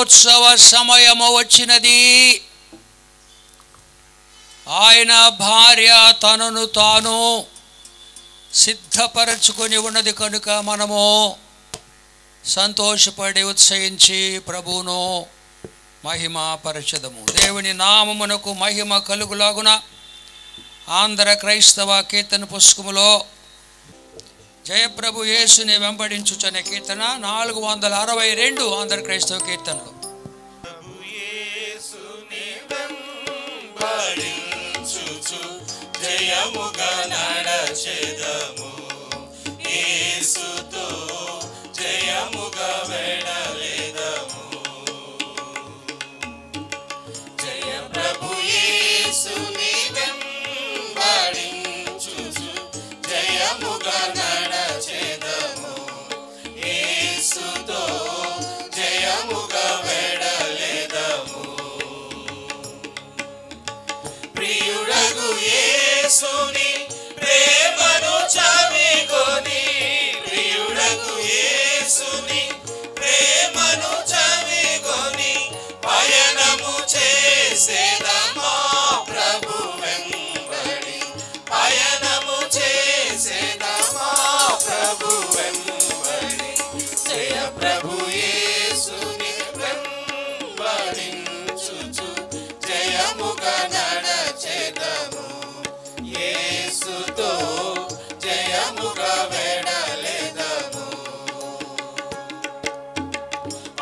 ఉత్సవ సమయము వచ్చినది. ఆయన భార్య తనను తాను సిద్ధపరచుకొని ఉన్నది కనుక మనము సంతోషపడి ఉత్సహించి ప్రభువును మహిమపరచెదము. దేవుని నామమునకు మహిమ కలుగులాగున ఆంధ్ర క్రైస్తవ కీర్తన పుస్తకములో జయప్రభు యేసుని వెంబడించుచునే కీర్తన 462 ఆంధ్ర క్రైస్తవ కీర్తనలు. జయముగా నడచెదము, యేసుతో జయముగా వెడలెదము. జయ ప్రభు యేసుని వెంబడించుచు జయముగా నడచెదము, యేసుతో జయముగా వెడలెదము. ప్రియుడగు యేసుని ప్రేమను చవిగొని, ప్రియుడగు యేసుని ప్రేమను చవిగొని పయనము చేసేదమా ప్రభు వెంబడి, పయనము చేసేదమా ప్రభు వెంబడి. జయ ప్రభు యేసుని వెంబడించుచు జయముగా నడచెదము, యేసుతో జయముగా వెడలెదము.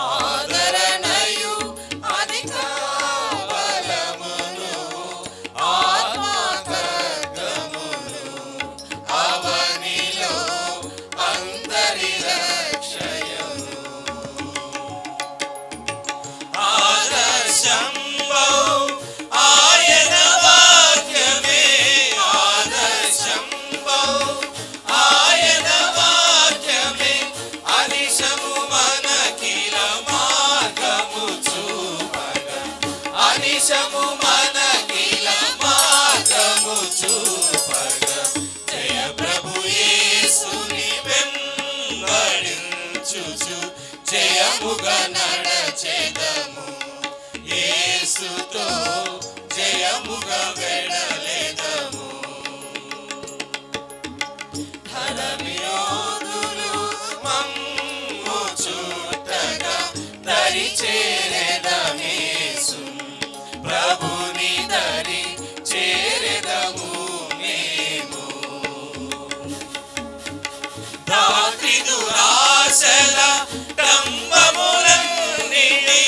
ఆదరణయు అధిక బలమును ఆత్మఖడ్గమును అవనిలో అందరి రక్షయును. ఆదర్శంబౌ ఆయన వాక్యమే, ఆదర్శంబౌ ఆయన వాక్యమే అనిశము మనకిల మార్గము చూపగా, అనిశము మనకిల మార్గము చూపగా. జయ ప్రభు యేసుని వెంబడించుచు జయముగా నడచెదము, యేసుతో జయముగా వెడలెదము. ధనవిరోధులు మమ్ము చుట్టగా దరి చేరెదమేసు, ప్రభుని దరి చేరెదము మేము. రాత్రి దురాశల డంబములన్నిటి,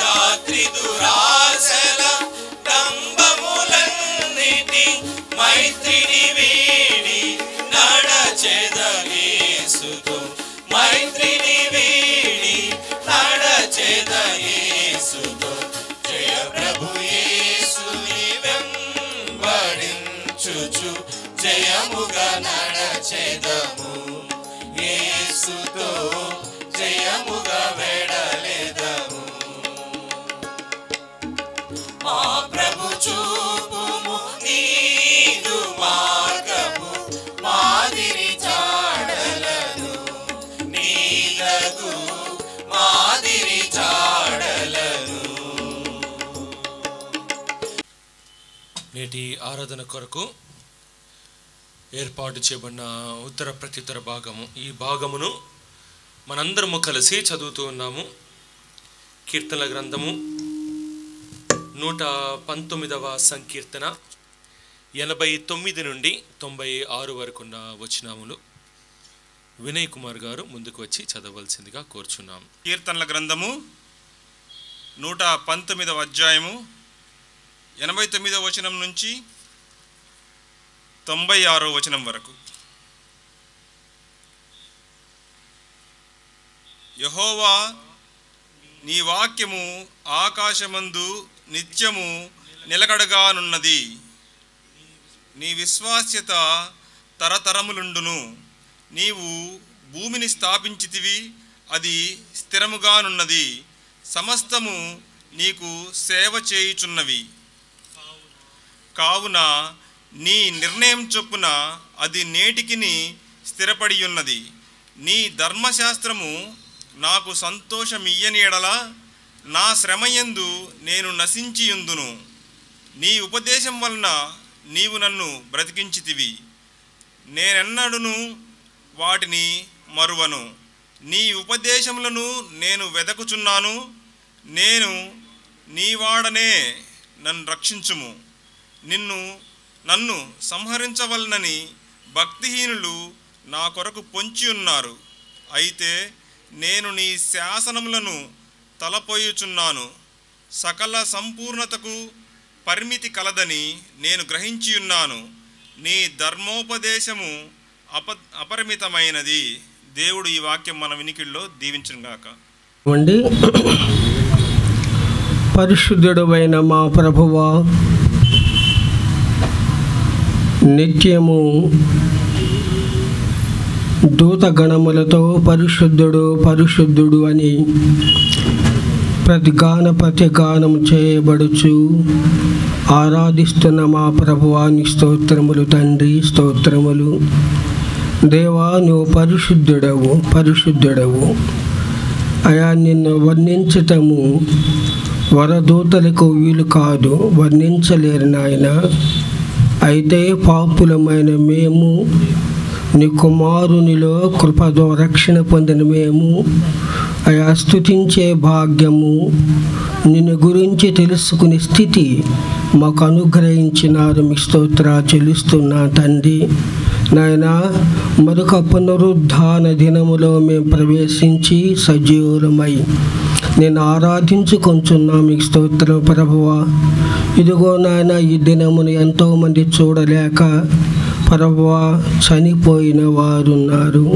రాత్రి దురాశల డంబములన్నిటి మైత్రిని వీడి నడచెదయేసుతో, మైత్రిని వీడి నడచెదయేసుతో. జయ ప్రభు యేసుని వెంబడించుచు జయముగా నడచెదము, యేసుతో జయముగా వెడలెదము. మా ప్రభు చూపుము నీదు మార్గము, మాదిరి జాడలను నీదగు మాదిరి జాడలను. నేటి ఆరాధన కొరకు ఏర్పాటు చేయబడిన ఉత్తర ప్రత్యుత్తర భాగము, ఈ భాగమును మనందరము కలిసి చదువుతూ ఉన్నాము. కీర్తనల గ్రంథము 119వ సంకీర్తన 89 నుండి 96 వరకున్న వచనములు వినయ్ కుమార్ గారు ముందుకు వచ్చి చదవవలసిందిగా కోరుచున్నాము. కీర్తనల గ్రంథము 119వ అధ్యాయము 89వ వచనం నుంచి 96వ వచనం వరకు. యెహోవా, నీ వాక్యము ఆకాశమందు నిత్యము నిలకడగానున్నది, నీ విశ్వాస్యత తరతరములుండును. నీవు భూమిని స్థాపించితివి, అది స్థిరముగానున్నది, సమస్తము నీకు సేవ చేయుచున్నవి. కావున నీ నిర్ణయం చొప్పున అది నేటికిని స్థిరపడి ఉన్నది. నీ ధర్మశాస్త్రము నాకు సంతోషమియ్యని ఎడల నా శ్రమయందు నేను నశించియుందును. నీ ఉపదేశం వలన నీవు నన్ను బ్రతికించితివి. నేనెన్నడూను వాటిని మరువను. నీ ఉపదేశములను నేను వెదకుచున్నాను. నేను నీ వాడనే, నన్ను రక్షించుము. నన్ను సంహరించవలనని భక్తిహీనులు నా కొరకు పొంచి ఉన్నారు. అయితే నేను నీ శాసనములను తలపోయుచున్నాను. సకల సంపూర్ణతకు పరిమితి కలదని నేను గ్రహించియున్నాను. నీ ధర్మోపదేశము అపరిమితమైనది. దేవుడు ఈ వాక్యం మన వినికిడిలో దీవించుగాక. పరిశుద్ధుడైన మా ప్రభువా, నిత్యము దూతగణములతో పరిశుద్ధుడు పరిశుద్ధుడు అని ప్రతిగానం చేయబడుచు ఆరాధిస్తున్న మా ప్రభువాని స్తోత్రములు తండ్రి, స్తోత్రములు. దేవా, నువ్వు పరిశుద్ధుడవు. అయా, నిన్ను వర్ణించటము వరదూతలకు వీలు కాదు, వర్ణించలేరు నాయన. అయితే పాపులమైన మేము, నీ కుమారునిలో కృపతో రక్షణ పొందిన మేము అయా స్తుతించే భాగ్యము, నిన్ను గురించి తెలుసుకునే స్థితి మాకు అనుగ్రహించినారు. మీ స్తోత్రాలు చెల్లిస్తున్నా తండ్రి. నాయన, మరొక పునరుద్ధాన దినములో మేము ప్రవేశించి సజీవులమై నేను ఆరాధించుకొంచున్నా. మీకు స్తోత్రం ప్రభువా. ఇదిగో నాయన, ఈ దినమును ఎంతోమంది చూడలేక ప్రభువా చనిపోయిన వారున్నారు,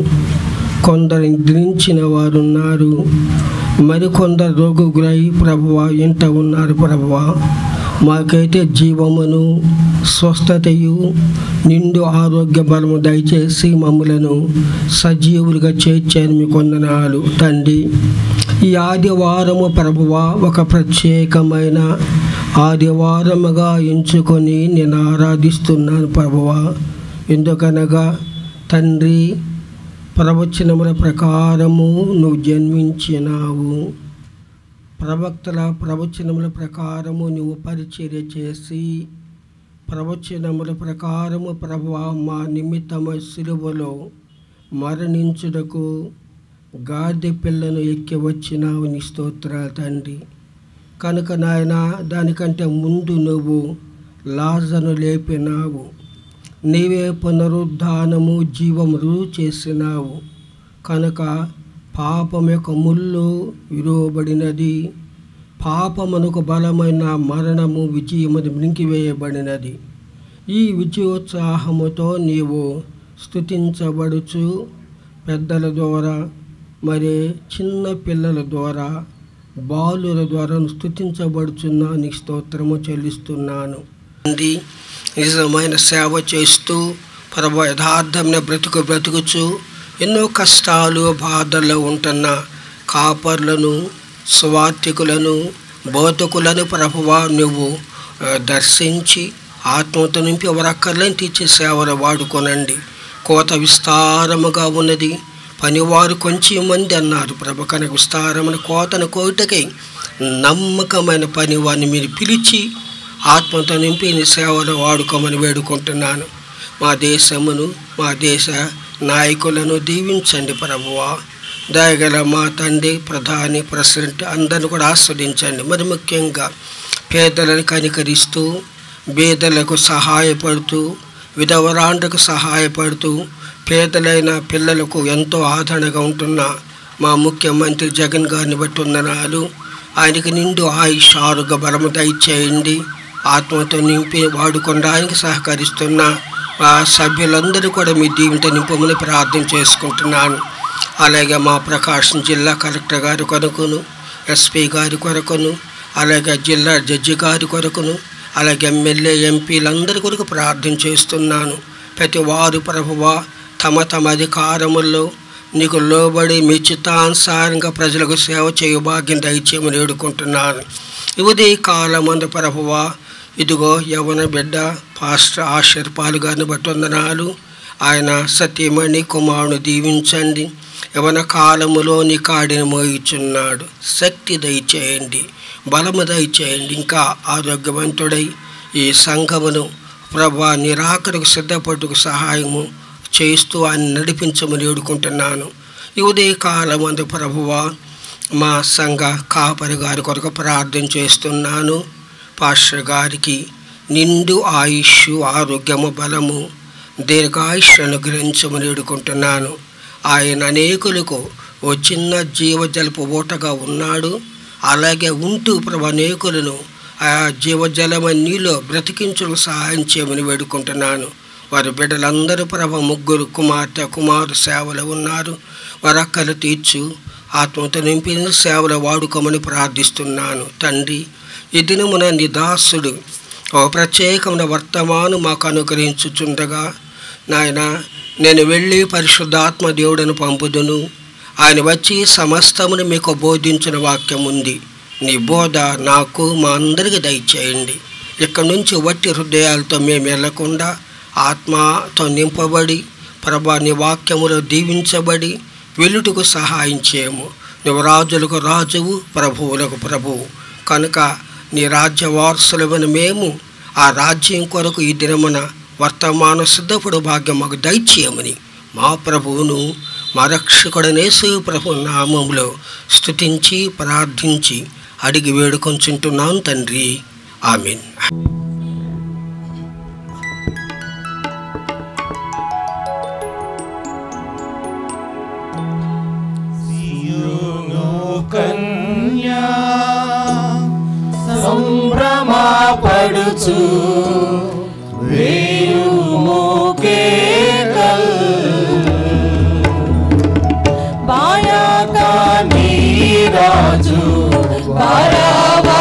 కొందరు నిద్రించిన వారున్నారు, మరికొందరు రోగులై ప్రభువా ఇంట ఉన్నారు. ప్రభువా, మాకైతే జీవమును స్వస్థతయు నిండు ఆరోగ్య బలము దయచేసి మమ్మలను సజీవులుగా చేర్చారు. మీ వందనాలు తండ్రి. ఈ ఆదివారము ప్రభువా ఒక ప్రత్యేకమైన ఆదివారముగా ఎంచుకొని నేను ఆరాధిస్తున్నాను ప్రభువా. ఎందుకనగా తండ్రి, ప్రవచనముల ప్రకారము నువ్వు జన్మించినావు. ప్రవక్తల ప్రవచనముల ప్రకారము నువ్వు పరిచర్య చేసి ప్రవచనముల ప్రకారము ప్రభువా మా నిమిత్తము సిలువలో మరణించుటకు గాడిద పిల్లను ఎక్కి వచ్చినావు. నీ స్తోత్రాలు తండ్రి. కనుక నాయన, దానికంటే ముందు నువ్వు లాజరును లేపినావు. నీవే పునరుద్ధానము జీవము చేసినావు. కనుక పాపం యొక్క ముళ్ళు విరువబడినది, పాపమునకు బలమైన మరణము విజయమును మింగివేయబడినది. ఈ విజయోత్సాహముతో నీవు స్తుతించబడుచు పెద్దల ద్వారా, మరి చిన్న పిల్లల ద్వారా, బాలుల ద్వారా స్తుతించబడుచున్నా. నీ స్తోత్రము చెల్లిస్తున్నాను. నిజమైన సేవ చేస్తూ ప్రభు యథార్థమైన బ్రతుకుచు ఎన్నో కష్టాలు బాధల్లో ఉంటున్న కాపర్లను, సువార్థికులను, బోధకులను ప్రభువా నువ్వు దర్శించి ఆత్మతో నింపి ఎవరక్కర్లేని తీర్చే సేవలు వాడుకోనండి. కోత విస్తారముగా ఉన్నది, పనివారు కొంచెం మంది అన్నారు ప్రభు. కనుక విస్తారమైన కోతను కోటకై నమ్మకమైన పనివారిని మీరు పిలిచి ఆత్మతో నింపి నీ సేవలు వాడుకోమని వేడుకుంటున్నాను. మా దేశమును, మా దేశ నాయకులను దీవించండి ప్రభువా. దయగల మా తండ్రి, ప్రధాని, ప్రెసిడెంట్ అందరిని కూడా ఆస్వాదించండి. మరి ముఖ్యంగా పేదలను కనికరిస్తూ, బీదలకు సహాయపడుతూ, విధవరాండ్రకు సహాయపడుతూ, పేదలైన పిల్లలకు ఎంతో ఆదరణగా ఉంటున్న మా ముఖ్యమంత్రి జగన్ గారిని బట్టి వందనాలు. ఆయనకి నిండు ఆయుష్ ఆరోగ్య బలము దయచేయండి. ఆత్మతో నింపి వాడుకోవడానికి సహకరిస్తున్న ఆ సభ్యులందరూ కూడా మీ దీవెనతో నింపమని ప్రార్థన చేసుకుంటున్నాను. అలాగే మా ప్రకాశం జిల్లా కలెక్టర్ గారి కొరకును, ఎస్పీ గారి కొరకును, అలాగే జిల్లా జడ్జి గారి కొరకును, అలాగే ఎమ్మెల్యే ఎంపీలందరి కొరకు ప్రార్థన చేస్తున్నాను. ప్రతి వారు ప్రభువా తమ తమ అధికారముల్లో నీకు లోబడి మీ చిత్తానుసారంగా ప్రజలకు సేవ చేయు భాగ్యం దయచేయమని వేడుకుంటున్నాను. ఉదయ కాలమందు ప్రభువా ఇదిగో యవన బిడ్డ పాస్టర్ ఆశీర్పాలు గారిని బట్టి వందనాలు. ఆయన సత్యమణి కుమారుని దీవించండి. యవన కాలములో నీ కాడిని మోయిచున్నాడు. శక్తి దయచేయండి, బలము దయచేయండి. ఇంకా ఆరోగ్యవంతుడై ఈ సంఘమును ప్రభా నిరాకరకు సిద్ధపడుటకు సహాయము చేస్తూ ఆయన నడిపించమని వేడుకుంటున్నాను. ఈ ఉదయ కాలమందు ప్రభువా మా సంఘ కాపరి గారి కొరకు ప్రార్థన చేస్తున్నాను. పాస్టర్ గారికి నిండు ఆయుష్, ఆరోగ్యము, బలము, దీర్ఘాయుష్ అనుగ్రహించమని వేడుకుంటున్నాను. ఆయన అనేకులకు ఓ చిన్న జీవజలపు ఊటగా ఉన్నాడు. అలాగే ఉంటూ ప్రభు అనేకులను ఆ జీవజలమని నీలో బ్రతికించుకు సహాయం చేయమని వేడుకుంటున్నాను. వారి బిడ్డలందరూ ప్రభు ముగ్గురు కుమార్తె కుమారు సేవలు ఉన్నారు. వారి అక్కలు తీర్చు, ఆత్మతో నింపిన సేవలు వాడుకోమని ప్రార్థిస్తున్నాను. తండ్రి, ఈ దినమున నీ దాసుడు ఒక ప్రత్యేకమైన వర్తమానం మాకు అనుగ్రహించుచుండగా నాయన నేను వెళ్ళి పరిశుద్ధాత్మ దేవుడను పంపుదును. ఆయన వచ్చి సమస్తమును మీకు బోధించిన వాక్యం ఉంది. నీ బోధ నాకు మా అందరికీ దయచేయండి. ఇక్కడ నుంచి వట్టి హృదయాలతో మేము వెళ్ళకుండా ఆత్మతో నింపబడి ప్రభా నీ వాక్యములో దీవించబడి వెలుటకు సహాయం చేయము. నువ్వు రాజులకు రాజువు, ప్రభువులకు ప్రభువు కనుక నీ రాజ్య వారసులమైన మేము ఆ రాజ్యం కొరకు ఈ దినమున వర్తమాన సిద్ధపడు భాగ్యం మాకు దయచేయమని మా ప్రభువును మా రక్షకుడనేసు ప్రభు నామములో స్తుతించి ప్రార్థించి అడిగి వేడుకొంచుంటున్నాను తండ్రి. ఆమేన్. కన్యా సంభ్రమపడుచు వేయుము కేకల్ బాయక నీరాజు పరవాహకమెక్కి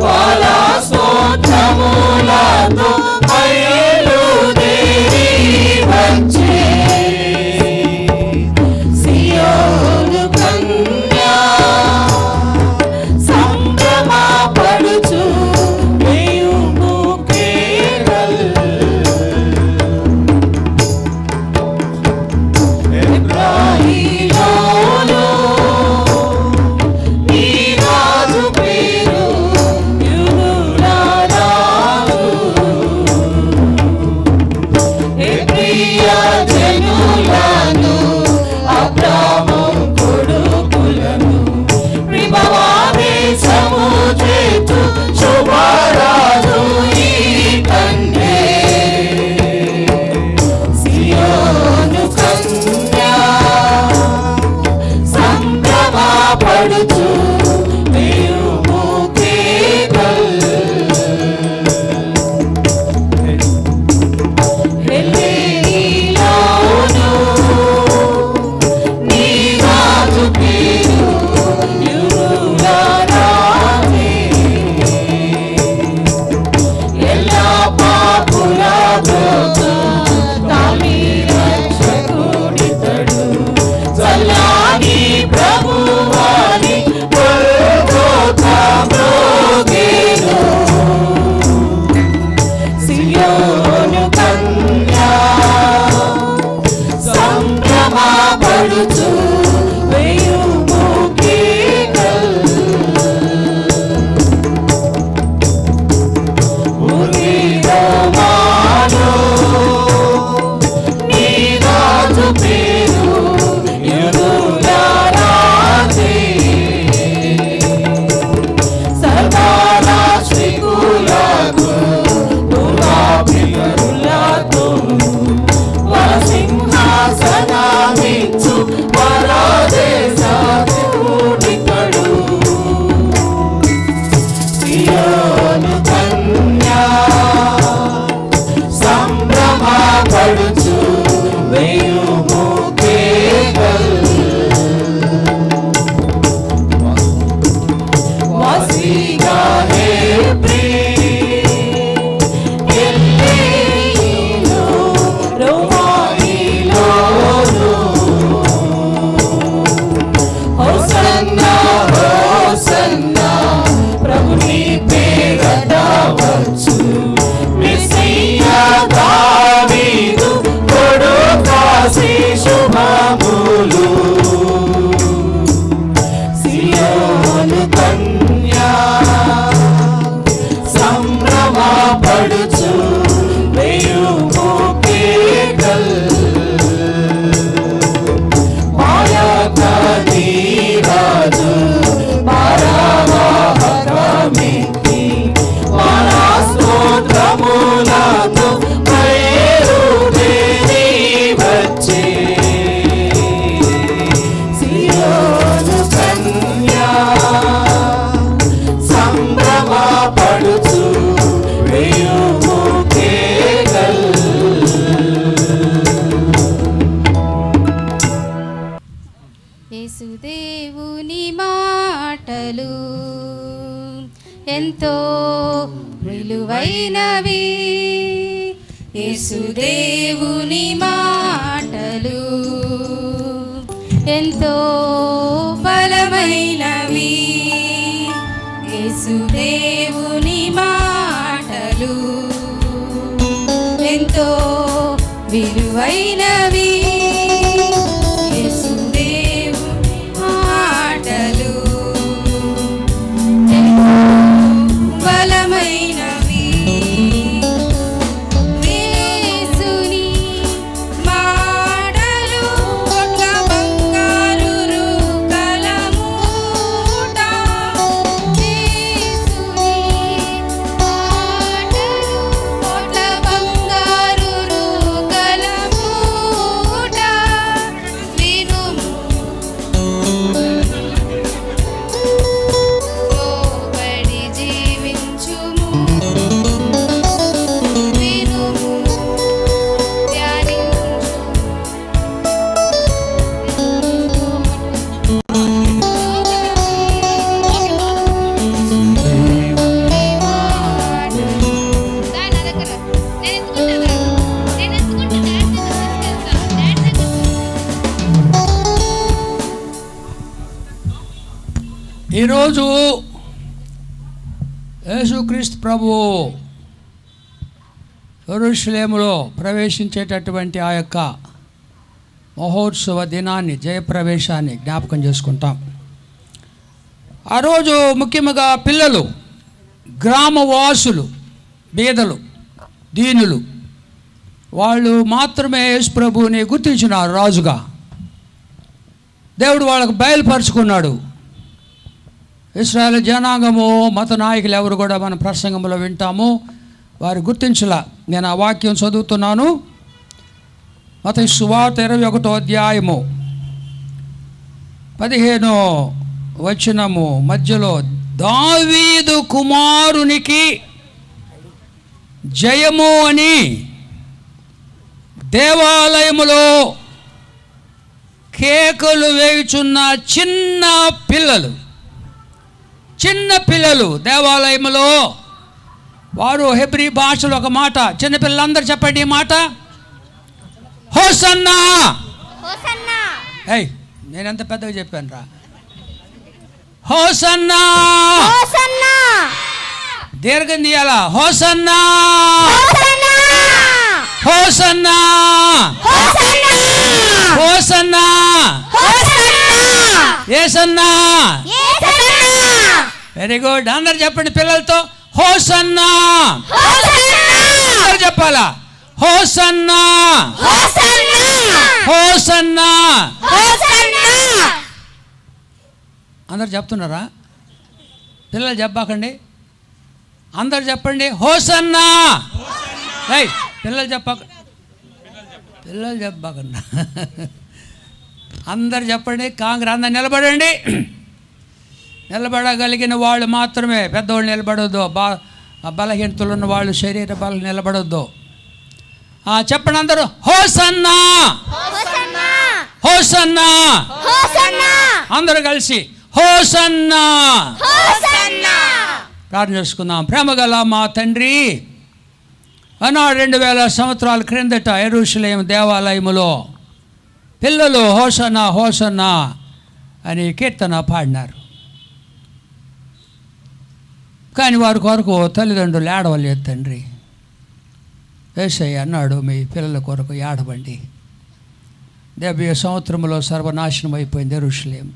వాలా స్తోత్రములతో బయలుదేరి వచ్చే సియోను కన్యా సంభ్రమపడుచు వేయుము కేకల్ ఎబ్రాయిలోను నీ రాజు పేరు యూదుల రాజు హెబ్రీయ జనులను అబ్రాము కొడుకులను విభవావేశము చేతు శుభరాజు ఈ కన్యే సియోను కన్యా సంభ్రమపడుచు వేయుము కేకల్ హెబ్రీలోను నీ రాజు పేరు యూదుల రాజే ఎల్లా పాపుల బ్రోచు తామి రక్షకుడితడు చల్లాని ప్రభువాని గొల్గొతా మ్రోగేను సియోను కన్యా సంభ్రమపడుచు వేయుము కేకల్ ఉరిదమాను నీ రాజు పేరు యూదుల రాజే సర్వరాష్ట్రీకులకు దురాభిగరులతో వరసింహాసనమిచ్చు బలమైనవి యేసుదేవుని మాటలు ఎంతో బలమైనవి యేసుదేవుని మాటలు ఎంతో విలువైనవి యేసుదేవుని మాటలు ఎంతో బలమైనవి యేసుని మాటలు కోట్ల బంగారు రూకలమూట యేసుని మాటలు కోట్ల బంగారు రూకలమూట వినుము లోబడి జీవించుము వినుము ఈరోజు యేసుక్రీస్తు ప్రభువు యెరూషలేములో ప్రవేశించేటటువంటి ఆ యొక్క మహోత్సవ దినాన్ని, జయప్రవేశాన్ని జ్ఞాపకం చేసుకుంటాం. ఆ రోజు ముఖ్యంగా పిల్లలు, గ్రామవాసులు, బీదలు, దీనులు వాళ్ళు మాత్రమే యేసు ప్రభువుని గుర్తించినారు రాజుగా. దేవుడు వాళ్ళకు బయలుపరుచుకున్నాడు. ఇశ్రాయేలు జనాంగము, మత నాయకులు ఎవరు కూడా మన ప్రసంగంలో వింటాము, వారు గుర్తించలా. నేను ఆ వాక్యం చదువుతున్నాను. మత్తయి సువార్త 21వ అధ్యాయము 15వ వచనము మధ్యలో, దావీదు కుమారునికి జయము అని దేవాలయములో కేకలు వేయుచున్న చిన్న పిల్లలు దేవాలయంలో వారు హెబ్రీ భాషలో ఒక మాట, చిన్నపిల్లలందరూ చెప్పండి ఈ మాట, హోసన్నా. ఏయ్, నేను ఎంత పెద్దగా చెప్పాను రా. హోసన్నా, దీర్ఘం తీయాలా, హోసన్నా, హోసన్నా, హోసన్నా, యేసన్నా. Very good. అందరు చెప్పండి పిల్లలతో, హోసన్నా. అందరు చెప్పాలా, హోసన్నా, హోసన్నా. అందరు చెప్తున్నారా? పిల్లలు చెప్పకండి, అందరు చెప్పండి, హోసన్నా. పిల్లలు చెప్పకండి. అందరు చెప్పండి. కాంగ్రెస్ అందరు నిలబడండి. నిలబడగలిగిన వాళ్ళు మాత్రమే, పెద్దవాళ్ళు నిలబడొద్దు. బలహీనతలు ఉన్న వాళ్ళు, శరీర బలం నిలబడొద్దు. చెప్పండి అందరూ, హోసన్నా, హోసన్నా. అందరూ కలిసి హోసన్నా. ప్రార్థన చేసుకుందాం. ప్రేమగల మా తండ్రి, అన్నాడు 2000 సంవత్సరాల క్రిందట యెరూషలేము దేవాలయములో పిల్లలు హోసన్నా హోసన్నా అని కీర్తన పాడినారు. కానీ వారి కొరకు తల్లిదండ్రులు ఏడవలేదు. తండ్రి యేసయ్య అన్నాడు, మీ పిల్లల కొరకు ఏడవండి. 70 సంవత్సరంలో సర్వనాశనం అయిపోయింది యెరూషలేము.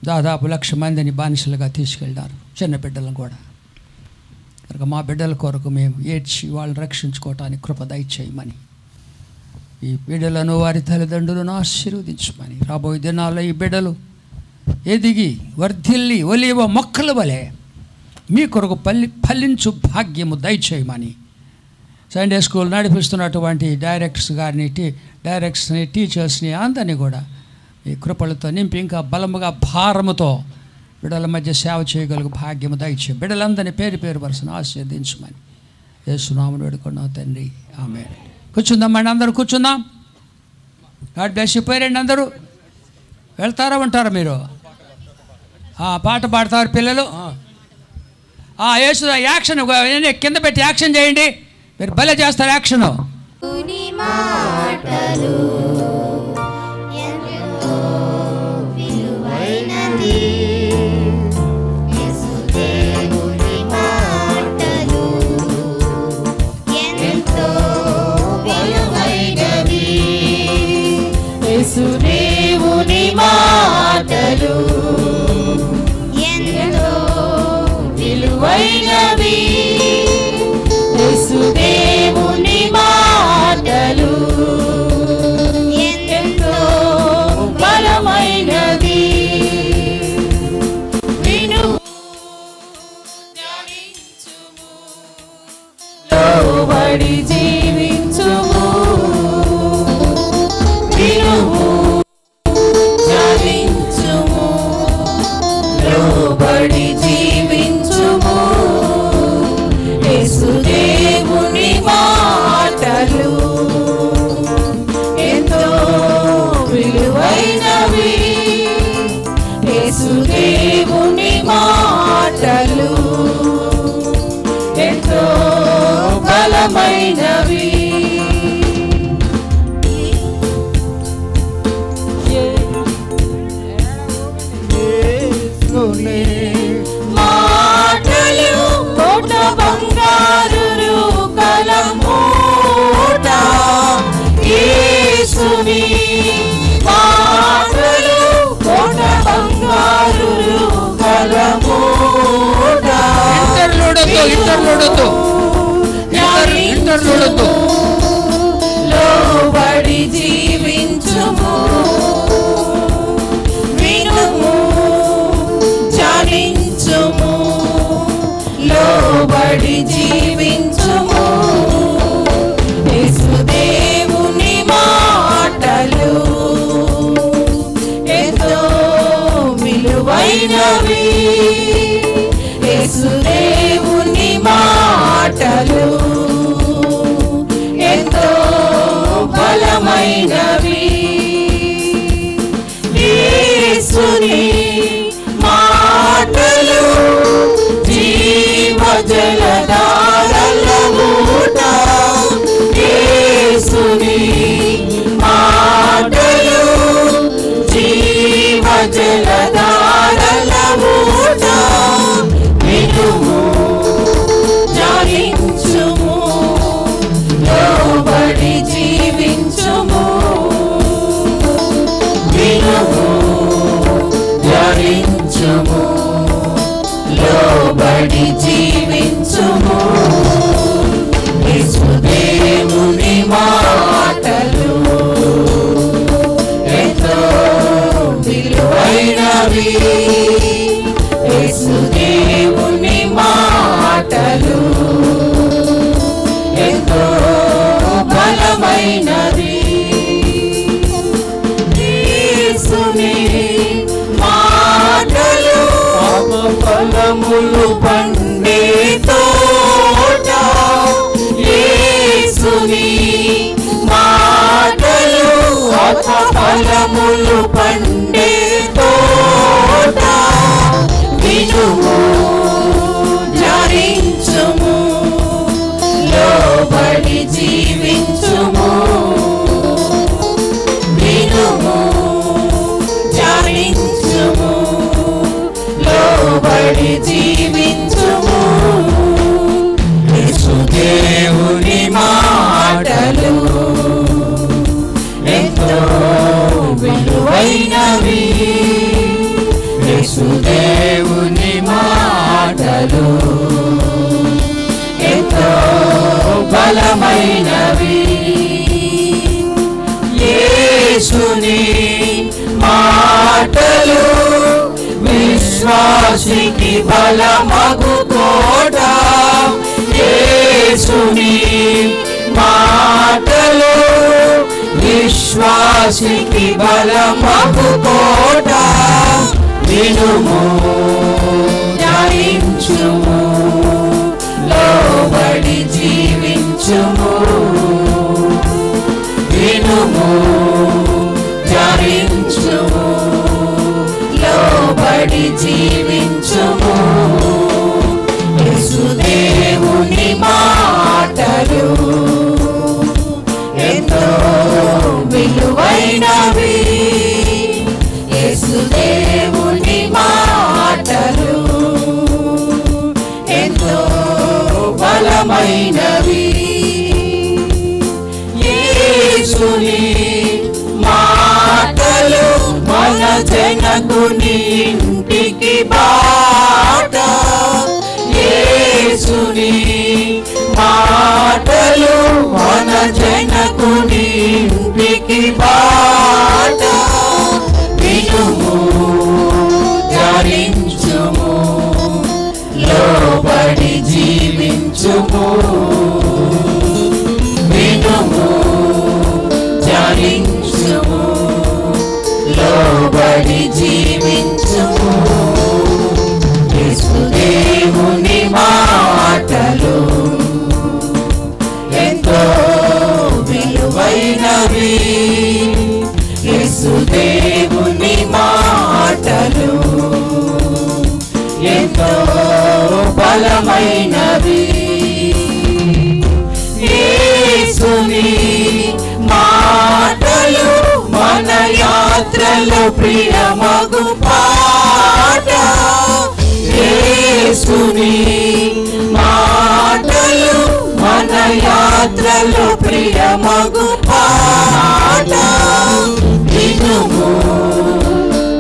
దాదాపు 1,00,000 మందిని బానిసలుగా తీసుకెళ్ళినారు, చిన్న బిడ్డలను కూడా. కనుక మా బిడ్డల కొరకు మేము ఏడ్చి వాళ్ళని రక్షించుకోవటానికి కృప దయచేయమని, ఈ బిడ్డలను వారి తల్లిదండ్రులను ఆశీర్వదించమని, రాబోయే దినాల్లో ఈ బిడ్డలు ఎదిగి వర్ధిల్లి ఒలీవ మొక్కల వలె మీ కొరకు ఫలించు భాగ్యము దయచేయమని, సండే స్కూల్ నడిపిస్తున్నటువంటి డైరెక్టర్స్ని టీచర్స్ని అందరినీ కూడా ఈ కృపలతో నింపి ఇంకా బలముగా భారముతో బిడ్డల మధ్య సేవ చేయగలుగు భాగ్యము దయచే. బిడ్డలందరినీ పేరు పేరు వరుసను ఆశీర్వదించమని యేసునామమున వేడుకున్నాం తండ్రి, ఆమేన్. కూర్చుందామండి, అందరూ కూర్చుందాం. God bless you. పోయారండి అందరూ. వెళ్తారా ఉంటారా మీరు? పాట పాడతారు పిల్లలు. యేసు యాక్షన్ కింద పెట్టి యాక్షన్ చేయండి. మీరు భలే చేస్తారు యాక్షన్. నీ మాటలు ఎంతో విలువైనవి. యేసుదేవుని మాటలు ఎంతో విలువైనవి. యేసుదేవుని మాటలు ఎంతో విలువైనవి. యేసుదేవుని మాటలు ఎంతో బలమైనవి. వినుము, ధ్యానించుము, లోబడి జీవించుము. వినుము, ధ్యానించుము, లోబడి జీవించుము. యేసుదేవుని మాటలు ఎంతో విలువైనవి. యేసుదేవుని మాటలు ఎంతో బలమైనవి. మాటలు కోట బంగారు రూకల మూట. యేసుని మాటలు కోట బంగారు రూకల మూట. ఇంటర్లుడొద్దు. లోబడి జీవించుము. వినుము, ధ్యానించుము, లోబడి జీవించుము. యేసుదేవుని మాటలు ఎంతో విలువైనవి. యేసుదేవుని మాటలు ఎంతో బలమైనవి. యేసుని మాటలు జీవ జలధారల ఊట. యేసుని మాటలు జీవ జలధారల ఊట. వినుము, ధ్యానించుము, లోబడి జీవించుము. వినుము, ధ్యానించుము, లోబడి జీవించుము. యేసుదేవుని మాటలు ఎంతో విలువైనవి. యేసుదేవుని మాటలు ఎంతో బలమైనవి. యేసుని మాటలు ఫలములు పండే తోట. యేసుని మాటలు ఫలములు పండే తోట. వినుము, ధ్యానించుము, లోబడి జీవించుము. వినుము, ధ్యానించుము, లోబడి జీవించుము. యేసుదేవుని మాటలు ఎంతో విలువైనవి. యేసుదేవుని మాటలు ఎంతో బలమైనవి. యేసుని మాటలు విశ్వాసికి బలమగు కోట. యేసుని మాటలు విశ్వాసికి బలమగు కోట. వినుము, ధ్యానించుము, లోబడి జీవించుము. వినుము, ధ్యానించుము, లోబడి జీవించుము. బలమైనవి యేసుని మాటలు మన జనకుని ఇంటికి బాట యేసుని మాటలు మన జనకుని ఇంటికి బాట వినుము ధ్యానించుము లోబడి జీవించుము వినుము ధ్యానించుము లోబడి జీవించుము యేసుదేవుని మాటలు ఎంతో విలువైనవి యేసుదేవుని మాటలు ఎంతో బలమైనవి యేసుని మాటలు మన యాత్రలో ప్రియమగు పాట యేసుని మాటలు మన యాత్రలో ప్రియమగు పాట వినుము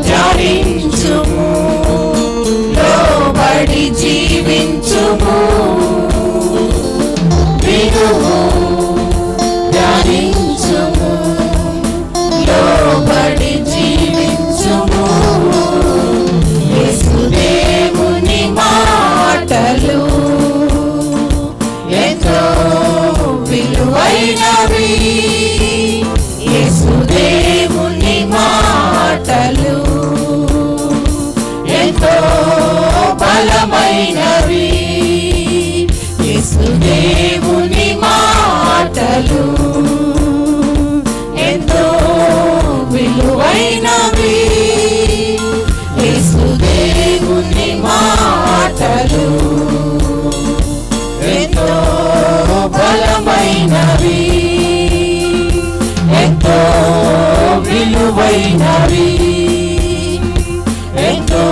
ధ్యానించుము లోబడి జీవించుము వినుము ధ్యానించుము లోబడి జీవించుము యేసుదేవుని మాటలు ఎంతో విలువైనవి యేసుదేవుని మాటలు ఎంతో బలమైనవి యేసుదేవుని మాటలు ఎంతో విలువైనవి యేసుదేవుని మాటలు ఎంతో బలమైనవి ఎంతో విలువైనవి ఎంతో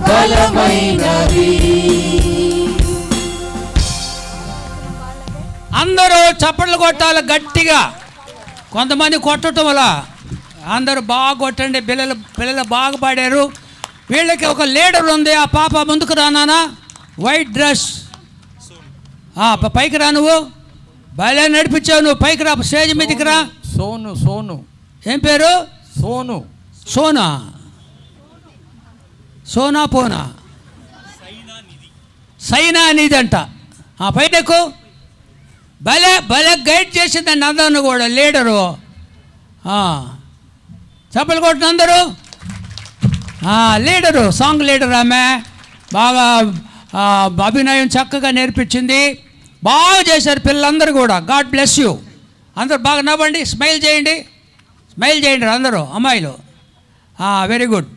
బలమైనవి అందరూ చప్పట్లు కొట్టాలి గట్టిగా. కొంతమంది కొట్టడం వల్ల అందరూ బాగా కొట్టండి. పిల్లలు బాగా పాడారు. వీళ్ళకి ఒక లీడర్ ఉంది. ఆ పాప ముందుకు రానా, వైట్ డ్రెస్, పైకి రా. నువ్వు బాగా నడిపించావు. నువ్వు పైకి రా, స్టేజ్ మీదకి రా. సోను ఏం పేరు? సోనా పోనా సైనా నిధి అంట. పైనకు భలే గైడ్ చేసిందండి అందరిని కూడా లీడరు. చప్పలు కొట్టిన అందరూ. లీడరు, సాంగ్ లీడర్ ఆమె. బాగా అభినయం చక్కగా నేర్పించింది. బాగా చేశారు పిల్లలందరూ కూడా. God bless you. అందరూ బాగా నవ్వండి, స్మైల్ చేయండి అందరూ అమ్మాయిలు. Very good.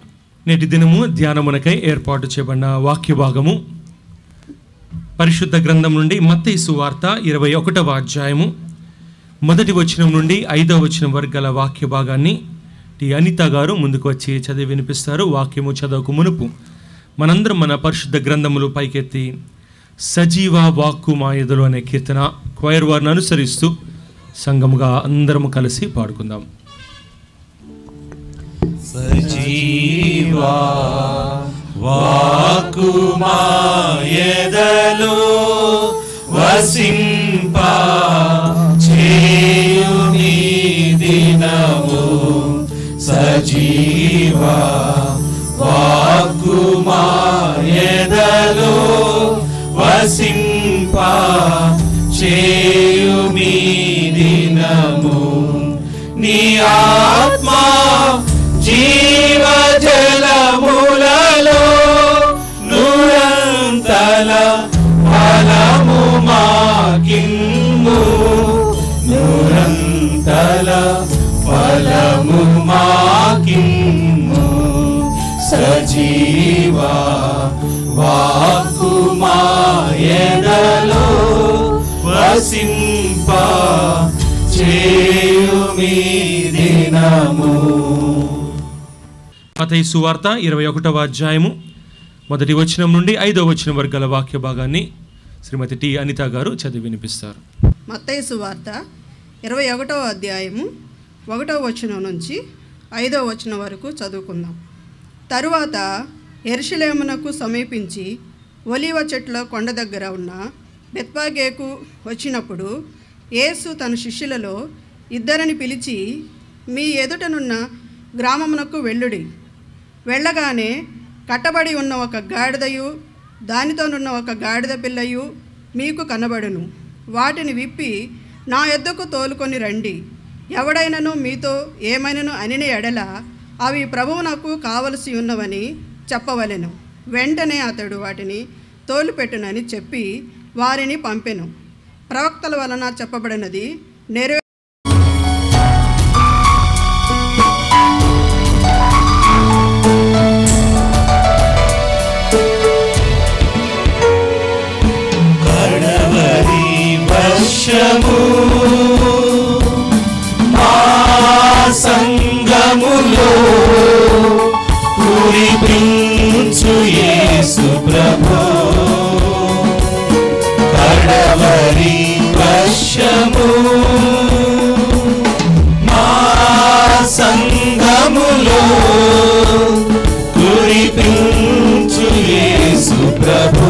నేటి దినము ధ్యానమునకై ఏర్పాటు చేయబడిన వాక్య భాగము పరిశుద్ధ గ్రంథం నుండి మత్తయి సువార్త 21వ అధ్యాయము 1వ వచనం నుండి 5వ వచనం వరకు గల వాక్య భాగాన్ని టి అనిత గారు ముందుకు వచ్చి చదివి వినిపిస్తారు. వాక్యము చదవకు మునుపు మనందరం మన పరిశుద్ధ గ్రంథములు పైకెత్తి సజీవ వాక్కు మా ఎదలు అనే కీర్తన క్వైర్ వారిని అనుసరిస్తూ సంఘముగా అందరము కలిసి పాడుకుందాం. సజీవా వాక్కు మా ఎదలో వసింప చేయుని దినము సజీవా వాక్కు మా ఎదలో వసింప చేయుని దినము నీ ఆత్మా జీవజలములలో నురంతల ఫలము మాకిమ్ము నురంతల ఫలము మాకిమ్ము సజీవా వాక్కు మా ఎదలో వసింప చేయుమి దినము. మత్తయి సువార్త 21వ అధ్యాయము 1వ వచనం నుండి 5వ వచనం వరకు గల వాక్య భాగాన్ని శ్రీమతి టి అనిత గారు చదివి వినిపిస్తారు. మత్తయి సువార్త 21వ అధ్యాయము 1వ వచనం నుంచి 5వ వచనం వరకు చదువుకుందాం. తరువాత యెరూషలేమునకు సమీపించి ఒలీవ చెట్ల కొండ దగ్గర ఉన్న బెత్ఫగేకు వచ్చినప్పుడు యేసు తన శిష్యులలో 2 పిలిచి, మీ ఎదుటనున్న గ్రామమునకు వెళ్ళుడి. వెళ్ళగానే కట్టబడి ఉన్న ఒక గాడిదయు దానితోనున్న ఒక గాడిద పిల్లయు మీకు కనబడును. వాటిని విప్పి నా యొద్దకు తోలుకొని రండి. ఎవడైనను మీతో ఏమైనను అనిన ఎడల అవి ప్రభువునకు కావలసి ఉన్నవని చెప్పవలెను. వెంటనే అతడు వాటిని తోలుపెట్టునని చెప్పి వారిని పంపెను. ప్రవక్తల వలన చెప్పబడినది నెరవేరు. మా సంగములో కురిపించు యేసు ప్రభు, కడవరి వర్షము మా సంగములో కురిపించు యేసు ప్రభు,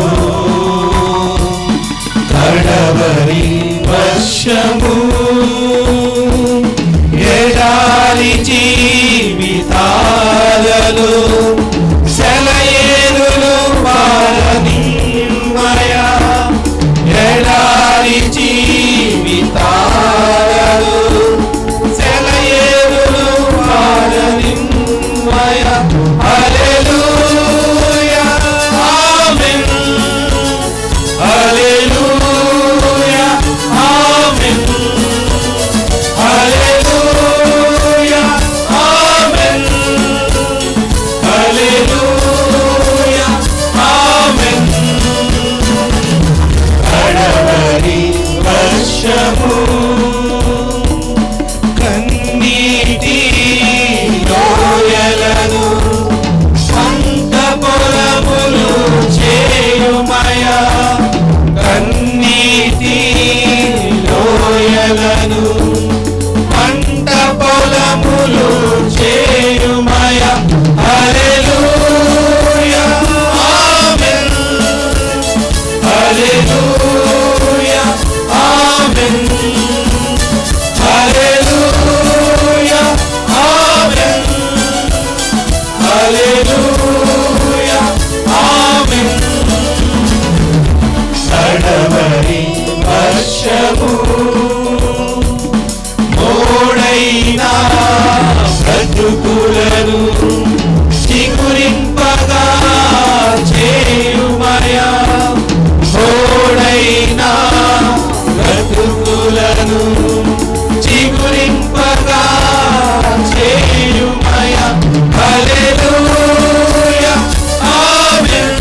కడవరి వర్షము ఎడారి జీవితాలలో సెలయేరులు పారనిమ్మయ, ఎడారి జీవితాలలో సెలయేరులు పారనిమ్మయ. హల్లెలూయా ఆమేన్, హల్లెలూయా ఆమేన్, హల్లెలూయా ఆమేన్, హల్లెలూయా ఆమేన్. కడవరి వర్షము కన్నీటి లోయలను పంట పొలములు చేయుమయ, కన్నీటి లోయలను పంట పొలములు చేయుమయ. హల్లెలూయా ఆమేన్, హల్లెలూయా ఆమేన్, హల్లెలూయా ఆమేన్, హల్లెలూయా ఆమేన్. కడవరి వర్షము మోడైనా బ్రతుకులను చిగురింపగా చేయుమయ, మోడైనా బ్రతుకులను చిగురింపగా చేయుమయ. హల్లెలూయా ఆమేన్,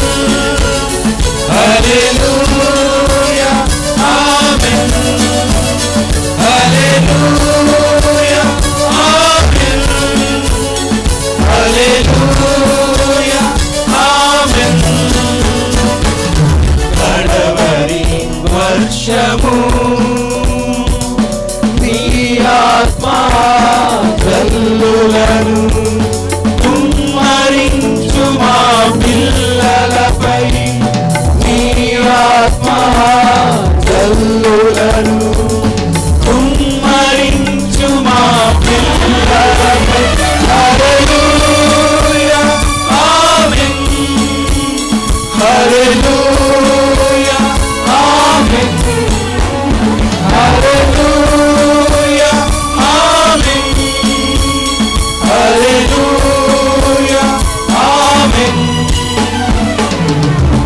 హల్లెలూయా ఆమేన్, హల్లెలూయా ఆమేన్, హల్లెలూయా ఆమేన్. కడవరి వర్షము నీ ఆత్మా జల్లులను కుమ్మరించు మా పిల్లలపై, నీ ఆత్మా జల్లులను కుమ్మరించు మా పిల్లలపై. హల్లెలూయా ఆమేన్, హల్లెలూయా ఆమేన్, హల్లెలూయా ఆమేన్, హల్లెలూయా ఆమేన్.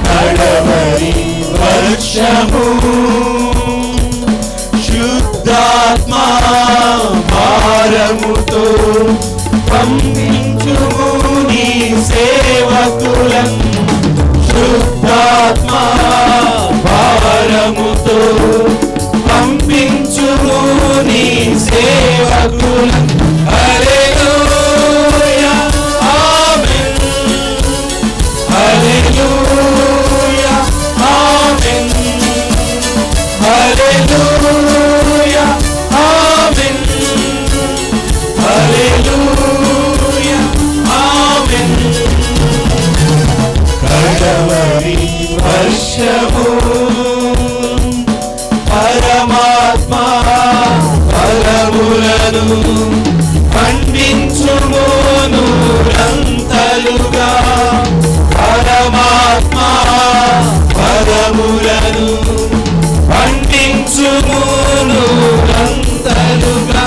కడవరి వర్షము శుద్ధాత్మా భారముతో పంపించుము నీ సేవకులం, శుద్ధాత్మా భారముతో పంపించుము నీ సేవకులం. హల్లెలూయా ఆమేన్, హల్లెలూయా ఆమేన్, హల్లెలూయా ఆమేన్ హల్లెలూయా ఆమేన్ కడవరి వర్షము పరమాత్మ ఫలములను పండించుము నూరంతలుగా పరమాత్మ ఫలములను పండించుము నూరంతలుగా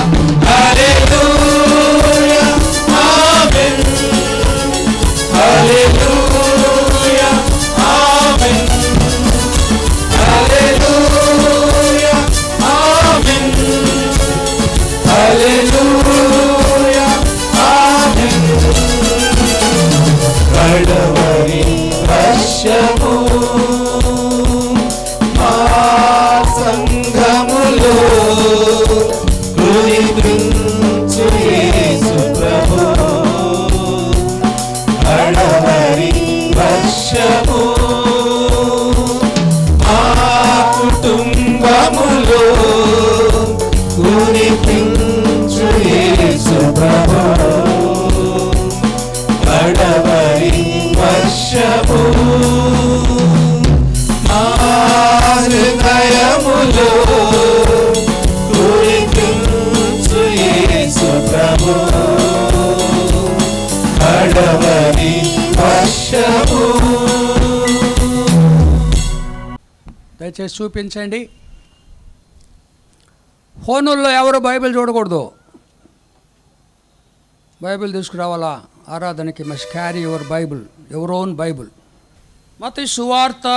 హల్లెలూయా ఆమేన్ హల్లెలూయా ఆమేన్ హల్లెలూయా ఆమేన్ హల్లెలూయా ఆమేన్ కడవరి వర్షము మా సంఘములో కురిపించు యేసు ప్రభు కడవరి వర్షము మా కుటుంబములో కురిపించు యేసు ప్రభు కడవరి వర్షము మా హృదయములో కురిపించు యేసు ప్రభు కడవరి వర్షము దయచేసి చూపించండి. ఫోనుల్లో ఎవరు బైబిల్ చూడకూడదు. బైబిల్ తీసుకురావాలా ఆరాధనకి. Must carry your Bible, your own Bible. మత్తయి సువార్త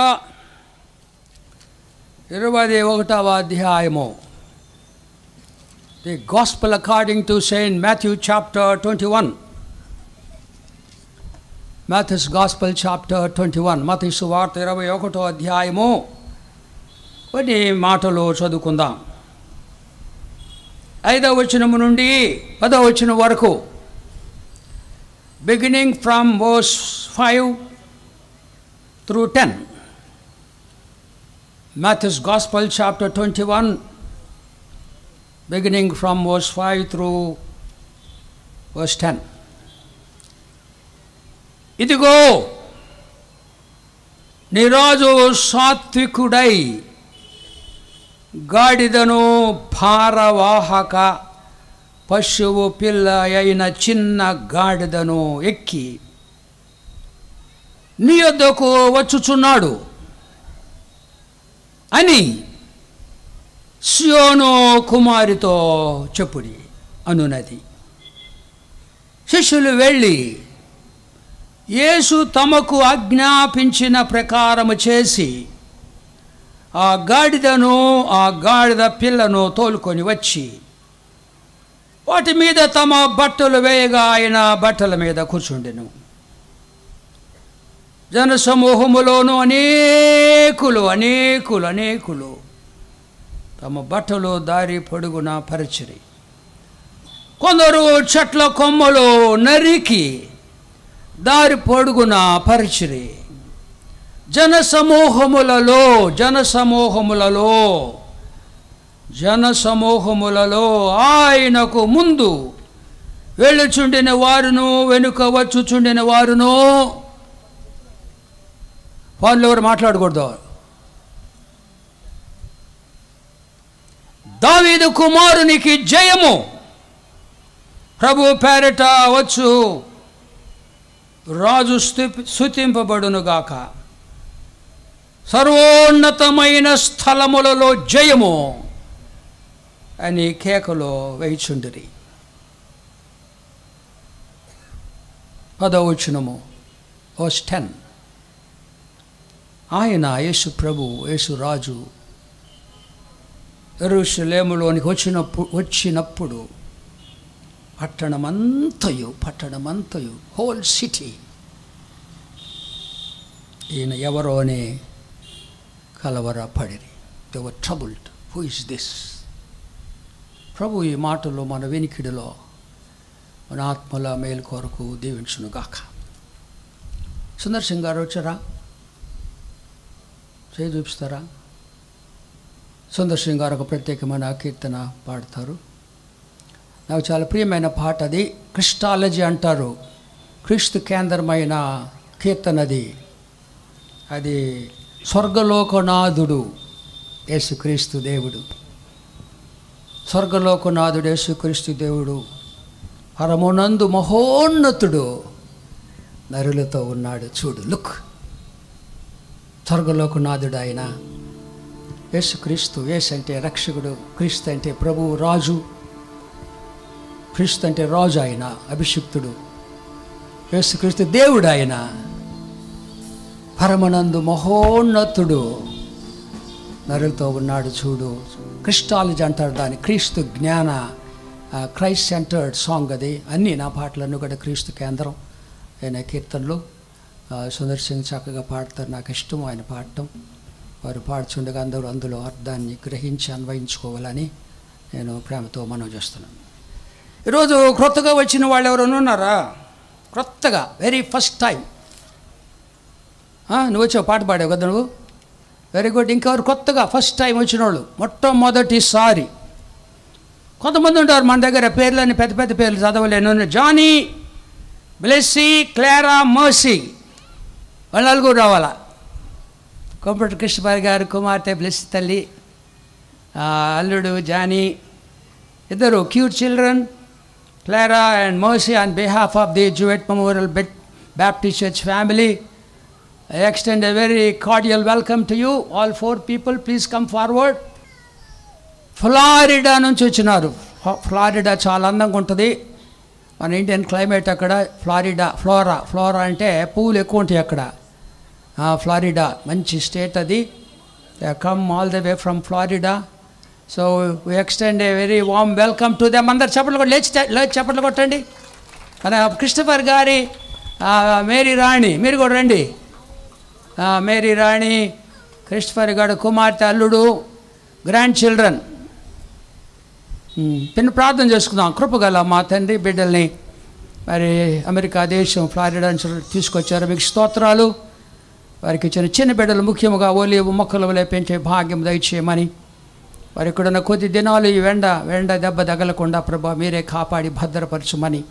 21వ అధ్యాయము. The gospel according to saint Matthew chapter 21. Matthew's gospel chapter 21. మత్తయి సువార్త 21వ అధ్యాయము. కొన్ని మాటలు చదువుకుందాం. 5వ వచనము నుండి 10వ వచనం వరకు. beginning from verse 5 through 10. Matthew's Gospel chapter 21, beginning from verse 5 through verse 10. ఇదిగో నీ రాజు సాత్వికుడై గాడిదను భారవాహక పశువు పిల్ల అయిన చిన్న గాడిదను ఎక్కి నీ యొద్దకు వచ్చుచున్నాడు అని సియోను కుమారితో చెప్పుడి అనునది. శిష్యులు వెళ్ళి యేసు తమకు ఆజ్ఞాపించిన ప్రకారము చేసి ఆ గాడిదను ఆ గాడిద పిల్లను తోలుకొని వచ్చి వాటి మీద తమ బట్టలు వేయగా ఆయన బట్టల మీద కూర్చుండెను. జనసమూహములోను అనేకులు తమ బట్టలు దారి పొడుగున పరిచిరి. కొందరు చెట్ల కొమ్మలు నరికి దారి పొడుగున పరిచిరి. జనసమూహములలో ఆయనకు ముందు వెళ్ళుచుండిన వారును వెనుక వచ్చుచుండిన వారును. వాళ్ళు ఎవరు మాట్లాడకూడదు. దావీదు కుమారునికి జయము, ప్రభు పేరిట వచ్చు రాజు స్తుతింపబడునుగాక, సర్వోన్నతమైన స్థలములలో జయము అని కేకలో వేయిచుండిరి. 10వ వచనము verse 10. ఆయన యేసు ప్రభు యేసు రాజు యెరూషలేములోనికి వచ్చినప్పుడు పట్టణమంతయు హోల్ సిటీ ఈయన ఎవరో అని కలవరపడిరి. They were troubled. Who is this? ప్రభు ఈ మాటలు మన వెనికిడిలో మన ఆత్మల మేలు కొరకు దీవించునుగాక. సుందర్ సింగ్ గారు వచ్చారా? చేయి చూపిస్తారా? సుందర్ సింగ్ గారు ఒక ప్రత్యేకమైన కీర్తన పాడతారు. నాకు చాలా ప్రియమైన పాట అది. క్రిస్టాలజీ అంటారు, క్రీస్తు కేంద్రమైన కీర్తనది. అది స్వర్గలోకనాథుడు యేసుక్రీస్తు దేవుడు. స్వర్గలోకనాథుడు యేసుక్రీస్తు దేవుడు పరమునందు మహోన్నతుడు నరులతో ఉన్నాడు. చూడు, లుక్, స్వర్గలోకనాథుడు ఆయన యేసుక్రీస్తు. యేసు అంటే రక్షకుడు, క్రీస్తు అంటే ప్రభువు, రాజు. క్రీస్తు అంటే రాజు, ఆయన అభిషిక్తుడు. యేసుక్రీస్తు దేవుడు, ఆయన పరమనందు మహోన్నతుడు నరులతో ఉన్నాడు. చూడు, క్రిస్టాలజీ అంటారు దాన్ని, క్రీస్తు జ్ఞాన, క్రైస్ట్ సెంటర్డ్ సాంగ్ అది. అన్నీ నా పాటలన్నీ కూడా క్రీస్తు కేంద్రం ఆయన కీర్తనలు. సుందర్ సింగ్ చక్కగా పాడతారు, నాకు ఇష్టం ఆయన పాడటం. వారు పాడుచుండగా అందరూ అందులో అర్థాన్ని గ్రహించి అన్వయించుకోవాలని నేను ప్రేమతో మనవి చేస్తున్నాను. ఈరోజు క్రొత్తగా వచ్చిన వాళ్ళు ఎవరైనా ఉన్నారా? క్రొత్తగా వెరీ ఫస్ట్ టైం నువ్వు వచ్చావు, పాట పాడావు కదా నువ్వు, వెరీ గుడ్. ఇంకెవరు కొత్తగా ఫస్ట్ టైం వచ్చిన వాళ్ళు, మొట్టమొదటిసారి? కొంతమంది ఉంటారు మన దగ్గర, పేర్లని పెద్ద పెద్ద పేర్లు చదవలేను. జానీ, బ్లెస్సీ, క్లారా, మర్సీ, వాళ్ళు నలుగురు రావాలా. కొంపటి కృష్ణపారి గారు కుమార్తె బ్లెస్సీ తల్లి, అల్లుడు జానీ, ఇద్దరు cute children, Clara and mercy, on behalf of the Jewett memorial Baptist Church family. I extend a very cordial welcome to you, all 4 people. Please come forward. Florida నుంచి వచ్చినారు. ఫ్లారిడా చాలా అందంగా ఉంటుంది, మన ఇండియన్ క్లైమేట్ అక్కడ. Florida, flora అంటే పువ్వులు ఎక్కువ ఉంటాయి అక్కడ. ఫ్లారిడా మంచి స్టేట్ అది. Come all the way from Florida. So we extend a very warm welcome to them. అందరు చప్పట్లు కూడా లేచి చప్పట్లు కొట్టండి. మన క్రిస్టఫర్ గారి మేరీ రాణి, మీరు కూడా రండి. మేరీ రాణి, క్రిస్టఫర్ గారు కుమార్తె, అల్లుడు, గ్రాండ్ చిల్డ్రన్. పిన్న ప్రార్థన చేసుకుందాం. కృపగల మా తండ్రి, బిడ్డల్ని మరి అమెరికా దేశం ఫ్లారిడా నుంచి తీసుకొచ్చారు, మీకు స్తోత్రాలు. వారికి ఇచ్చిన చిన్న బిడ్డలు ముఖ్యంగా ఓలివ్ మొక్కలు వలె పెంచే భాగ్యం దయచేయమని, వారి ఇక్కడున్న కొద్ది దినాలు ఈ వెండ దెబ్బ తగలకుండా ప్రభా మీరే కాపాడి భద్రపరచమని,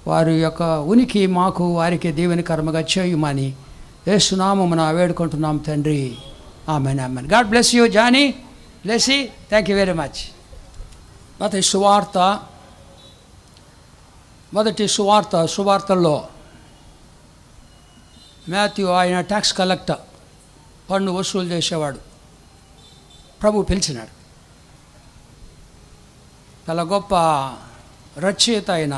వారి యొక్క ఉనికి మాకు వారికి దీవెనకరముగా చేయమని యేసునామమున వేడుకుంటున్నాం తండ్రి. ఆమేన్, ఆమేన్. God bless you Johnny, Blessy, thank you very much. మొదటి సువార్తల్లో మాథ్యూ ఆయన ట్యాక్స్ కలెక్టర్, పన్ను వసూలు చేసేవాడు. ప్రభు పిలిచినాడు. చాలా గొప్ప రచయిత ఆయన.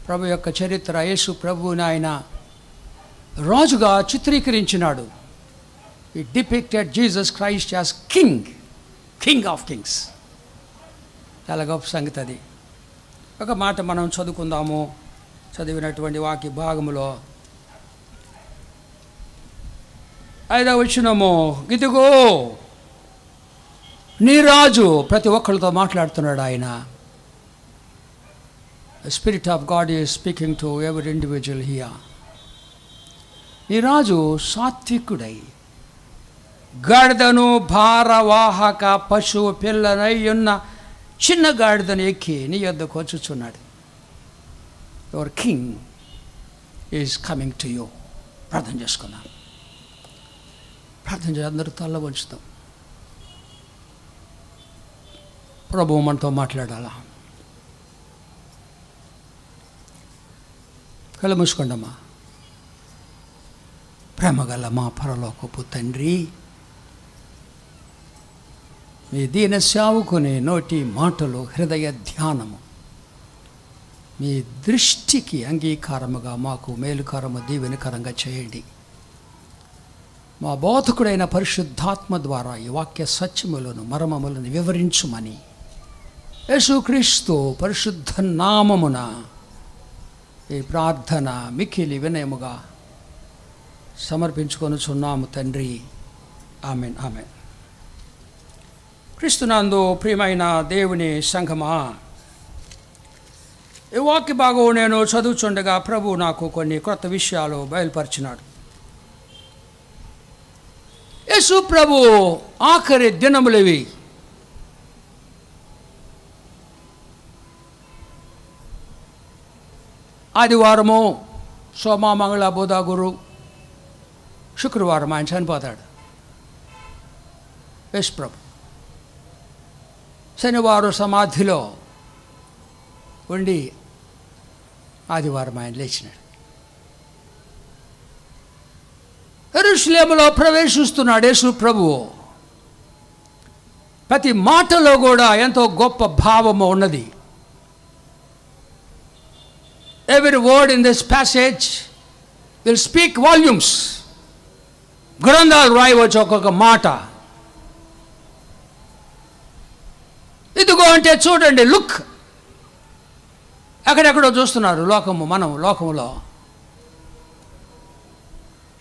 ప్రభు యొక్క చరిత్ర, యేసు ప్రభువుని ఆయన రాజుగా చిత్రీకరించినాడు. He depicted Jesus Christ as king of kings. చాలా గొప్ప సంగతి అది. ఒక మాట మనం చదువుకుందాము. చదివినటువంటి వాక్య భాగములో 5వ వచనము, ఇదిగో నీ రాజు. ప్రతి ఒక్కరితో మాట్లాడుతున్నాడు ఆయన. The Spirit of God is speaking to every individual here. నీ రాజు సాత్వికుడై గాడిదను భారవాహక పశువు పిల్లనై ఉన్న చిన్న గాడిదను ఎక్కి నీ యొద్దకు వచ్చుచున్నాడు. Your king is coming to you. ప్రార్థన చేసుకున్నాం. ప్రార్థన చేసి అందరూ తల్ల వంచుతాం. ప్రభువు మనతో మాట్లాడాలా. కళ్ళు మూసుకోండమ్మా. ప్రేమగల మా పరలోకపు తండ్రి, మీ దీన సేవకుని నోటి మాటలు, హృదయ ధ్యానము మీ దృష్టికి అంగీకారముగా మాకు మేలుకరము దీవెనకరంగా చేయండి. మా బోధకుడైన పరిశుద్ధాత్మ ద్వారా ఈ వాక్య సత్యములను మర్మములను వివరించుమని యేసుక్రీస్తు పరిశుద్ధ నామమున ఈ ప్రార్థన మిక్కిలి వినయముగా సమర్పించుకొనుచున్నాము తండ్రి. ఆమెన్, ఆమెన్. క్రీస్తునందు ప్రియమైన దేవుని సంఘమా, ఈ వాక్య భాగం నేను చదువుచుండగా ప్రభు నాకు కొన్ని కొత్త విషయాలు బయలుపరిచినాడు. యేసు ప్రభు ఆఖరి దినములవి. ఆదివారము, సోమ, మంగళ, బుధ, గురు, శుక్రవారం ఆయన చనిపోతాడు యేసు ప్రభు. శనివారం సమాధిలో ఉండి ఆదివారం ఆయన లేచినాడు. యెరూషలేములో ప్రవేశిస్తున్నాడు యేసు ప్రభువు. ప్రతి మాటలో కూడా ఎంతో గొప్ప భావము ఉన్నది. Every word in this passage will speak volumes. గ్రంథాలు రాయవచ్చు ఒక్కొక్క మాట. ఇదిగో అంటే చూడండి, లుక్. ఎక్కడెక్కడో చూస్తున్నారు మనం లోకములో.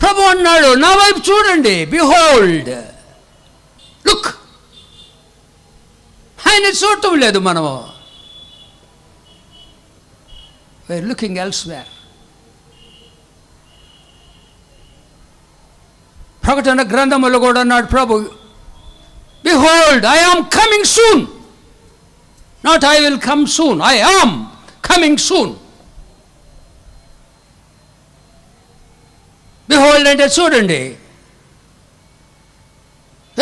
ప్రభు అన్నాడు, నా వైపు చూడండి, బిహోల్డ్, లుక్. ఆయన చూడటం లేదు మనము. We're looking elsewhere. ప్రకటన గ్రంథములో కూడా అన్నాడు ప్రభు, behold, I am coming soon. Not I will come soon, I am coming soon. Behold అంటే చూడండి.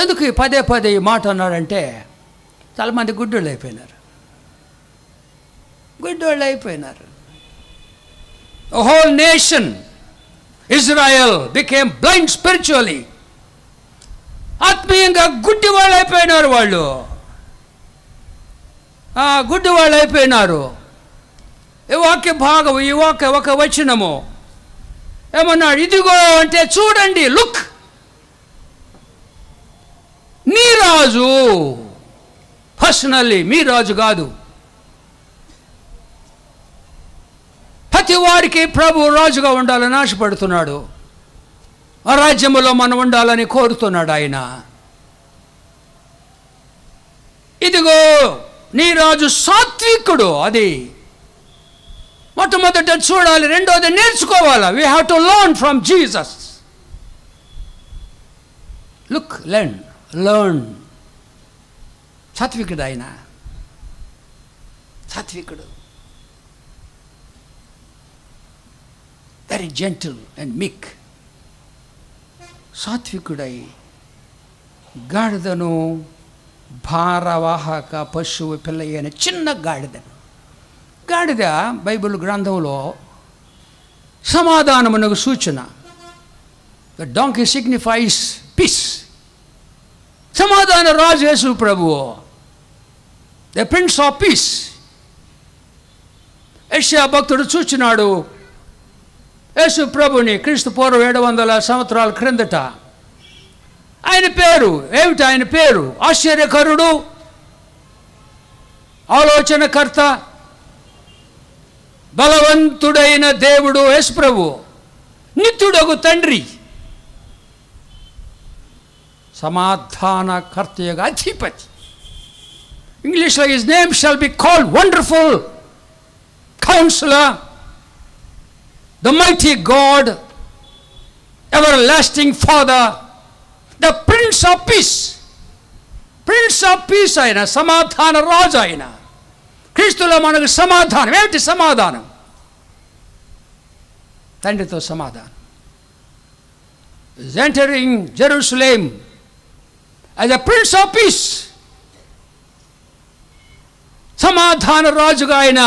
ఎందుకు పదే పదే ఈ మాట అన్నాడంటే, చాలామంది గుడ్డోళ్ళు అయిపోయినారు. The whole nation, Israel, became blind spiritually. ఆత్మీయంగా గుడ్డి వాళ్ళు అయిపోయినారు. గుడ్డి వాళ్ళు అయిపోయినారు. ఈ వాక్య భాగం, ఈ ఒక వచనము ఏమన్నాడు, ఇదిగో అంటే చూడండి, లుక్. నీ రాజు, పర్సనల్లీ మీ రాజు కాదు, ప్రతి వారికి ప్రభు రాజుగా ఉండాలని ఆశపడుతున్నాడు. ఆ రాజ్యములో మనం ఉండాలని కోరుతున్నాడు ఆయన. ఇదిగో నీ రాజు సాత్వికుడు. అది మొట్టమొదట చూడాలి, రెండోది నేర్చుకోవాలి. We have to learn from Jesus. Look, learn. సాత్వికుడు ఆయన, సాత్వికుడు. Very gentle and meek. సాత్వికుడై గాడిదను, భారవాహక పశువు పిల్ల అయిన చిన్న గాడిద బైబిల్ గ్రంథంలో సమాధానమునకు సూచన. The donkey signifies peace. సమాధాన రాజు యేసు ప్రభువు, the prince of peace. యెషయా భక్తుడు చూచినాడు యేసు ప్రభుని క్రీస్తు పూర్వం 700 సంవత్సరాల క్రిందట. ఆయన పేరు ఏమిటి? ఆయన పేరు ఆశ్చర్యకరుడు, ఆలోచనకర్త, బలవంతుడైన దేవుడు యేసు ప్రభు, నిత్యుడగు తండ్రి, సమాధానకర్తయగా అధిపతి. ఇంగ్లీష్లో his name shall be called wonderful councillor, the mighty God, everlasting Father, the Prince of Peace. Prince of Peace ఆయన, సమాధాన రాజు ఆయన. క్రీస్తులో మనకు సమాధానం. ఏమిటి సమాధానం? తండ్రితో సమాధానం. is entering Jerusalem as a Prince of Peace. సమాధాన రాజుగా ఆయన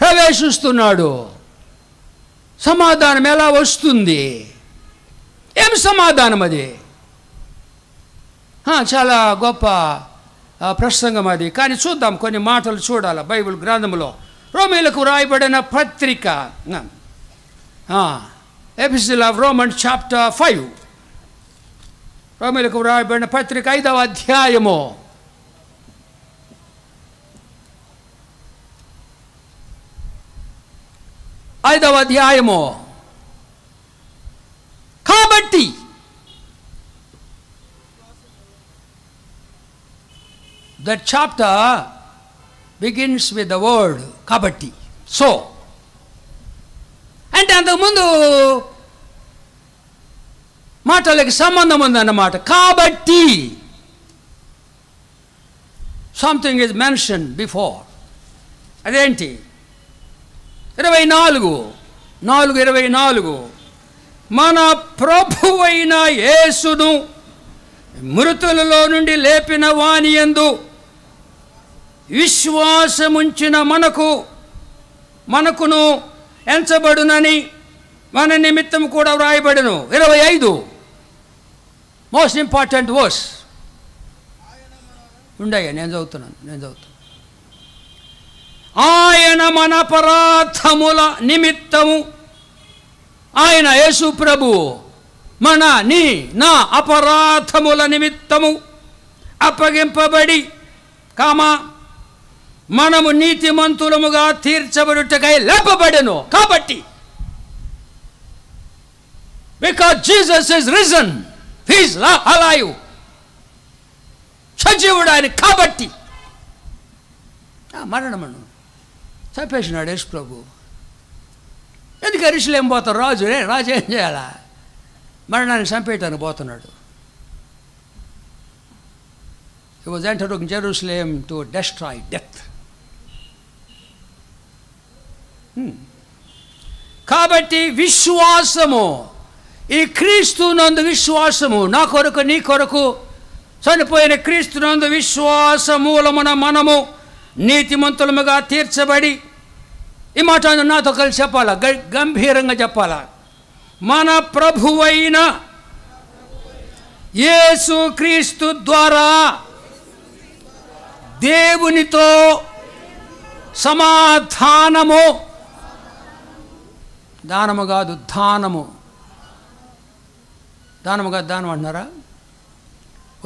ప్రవేశిస్తున్నాడు. సమాధానం ఎలా వస్తుంది? ఏం సమాధానం అది? చాలా గొప్ప ప్రసంగం అది. కానీ చూద్దాం, కొన్ని మాటలు చూడాలి బైబిల్ గ్రంథంలో. రోమీలకు రాయబడిన పత్రిక, ఎపిసిల్ ఆఫ్ రోమన్స్ చాప్టర్ 5. రోమీలకు రాయబడిన పత్రిక 5వ అధ్యాయము. కాబట్టి that chapter begins with the word kabatti. So, అంటే అంతకుముందు మాటలకి సంబంధం ఉందన్నమాట. కాబట్టి సంథింగ్ ఈజ్ మెన్షన్ బిఫోర్. అదేంటి? 24:24 మన ప్రభువైన యేసును మృతులలో నుండి లేపిన వాని యందు విశ్వాసముంచిన మనకును ఎంచబడునని మన నిమిత్తం కూడా వ్రాయబడును. 25 మోస్ట్ ఇంపార్టెంట్ వర్స్. ఉండయ్యా, నేను చదువుతున్నాను. ఆయన మన అపరాధముల నిమిత్తము, ఆయన యేసు ప్రభు నా అపరాధముల నిమిత్తము అప్పగింపబడి మనము నీతిమంతులముగా తీర్చబడుటకై లేపబడెను. కాబట్టి because Jesus is risen, he is alive, సజీవుడు ఆయన. కాబట్టి మరణమను చంపేసినాడు యేసు ప్రభు. ఎందుకు యెరూషలేము పోతారు? రాజు ఏం చేయాలా? మరణాన్ని చంపేయటానికి పోతున్నాడు. He was entering Jerusalem to destroy death. కాబట్టి విశ్వాసము, ఈ క్రీస్తునందు విశ్వాసము, నా కొరకు నీ కొరకు చనిపోయిన క్రీస్తునందు విశ్వాస మూలమున మనము నీతిమంతులముగా తీర్చబడి, ఈ మాట నాతో కలిసి చెప్పాలా, గంభీరంగా చెప్పాలా. మన ప్రభువైన యేసు క్రీస్తు ద్వారా దేవునితో సమాధానము, దానము కాదు దానము, దానము కాదు దానం అంటున్నారా?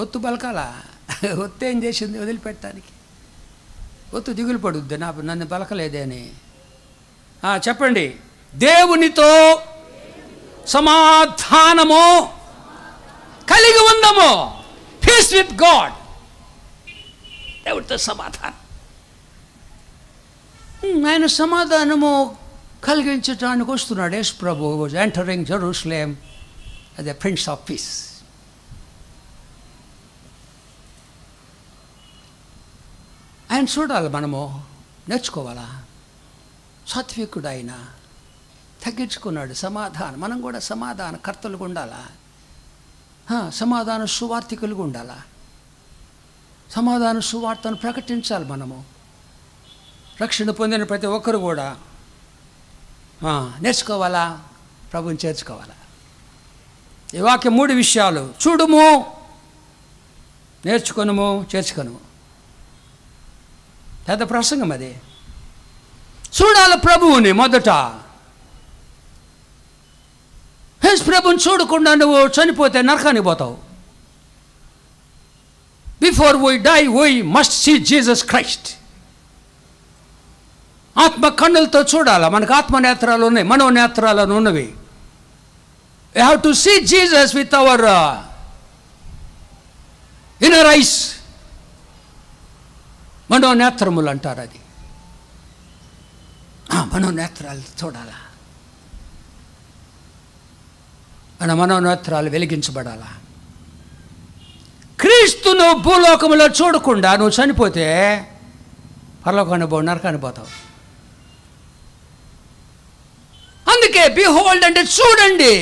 ఒత్తు పలకాలా? ఒత్తు ఏం చేసింది వదిలిపెట్టడానికి? ఒత్తు దిగులు పడుద్ది నన్ను పలకలేదే అని. చెప్పండి. దేవునితో సమాధానము కలిగి ఉందము. Piece with God. దేవుడితో సమాధానం. ఆయన సమాధానము కలిగించడానికి వస్తున్నాడు యేసు ప్రభు. Was entering Jerusalem as the prince of peace. ఆయన చూడాలి, మనము నేర్చుకోవాలా. సాత్వికుడు ఆయన, తగ్గించుకున్నాడు. సమాధానం, మనం కూడా సమాధాన కర్తలుగా ఉండాలా, సమాధాన సువార్థికులుగా ఉండాలా, సమాధాన సువార్తను ప్రకటించాలి. మనము రక్షణ పొందిన ప్రతి ఒక్కరు కూడా నేర్చుకోవాలా, ప్రభుని చేర్చుకోవాలా. ఈ వాక్యం 3 విషయాలు: చూడుము, నేర్చుకొనుము, చేర్చుకొనుము. పెద్ద ప్రసంగం అది. చూడాలి ప్రభువుని మొదట. యేసు ప్రభుని చూడకుండా నువ్వు చనిపోతే నరకానికి పోతావు. Before we die we must see Jesus Christ. ఆత్మ కన్నులతో చూడాలా. మనకు ఆత్మనేత్రాలు ఉన్నాయి, మనోనేత్రాలను ఉన్నవి. We have to see Jesus with our inner eyes. మనోనేత్రములు అంటారు అది. మనోనేత్రాలు చూడాలా. మన మనోనేత్రాలు వెలిగించబడాలా. క్రీస్తును భూలోకములో చూడకుండా నువ్వు చనిపోతే పరలోకాన్ని పో, నరకాన్ని పోతావు. అందుకే బిహోల్డ్ అంటే చూడండి,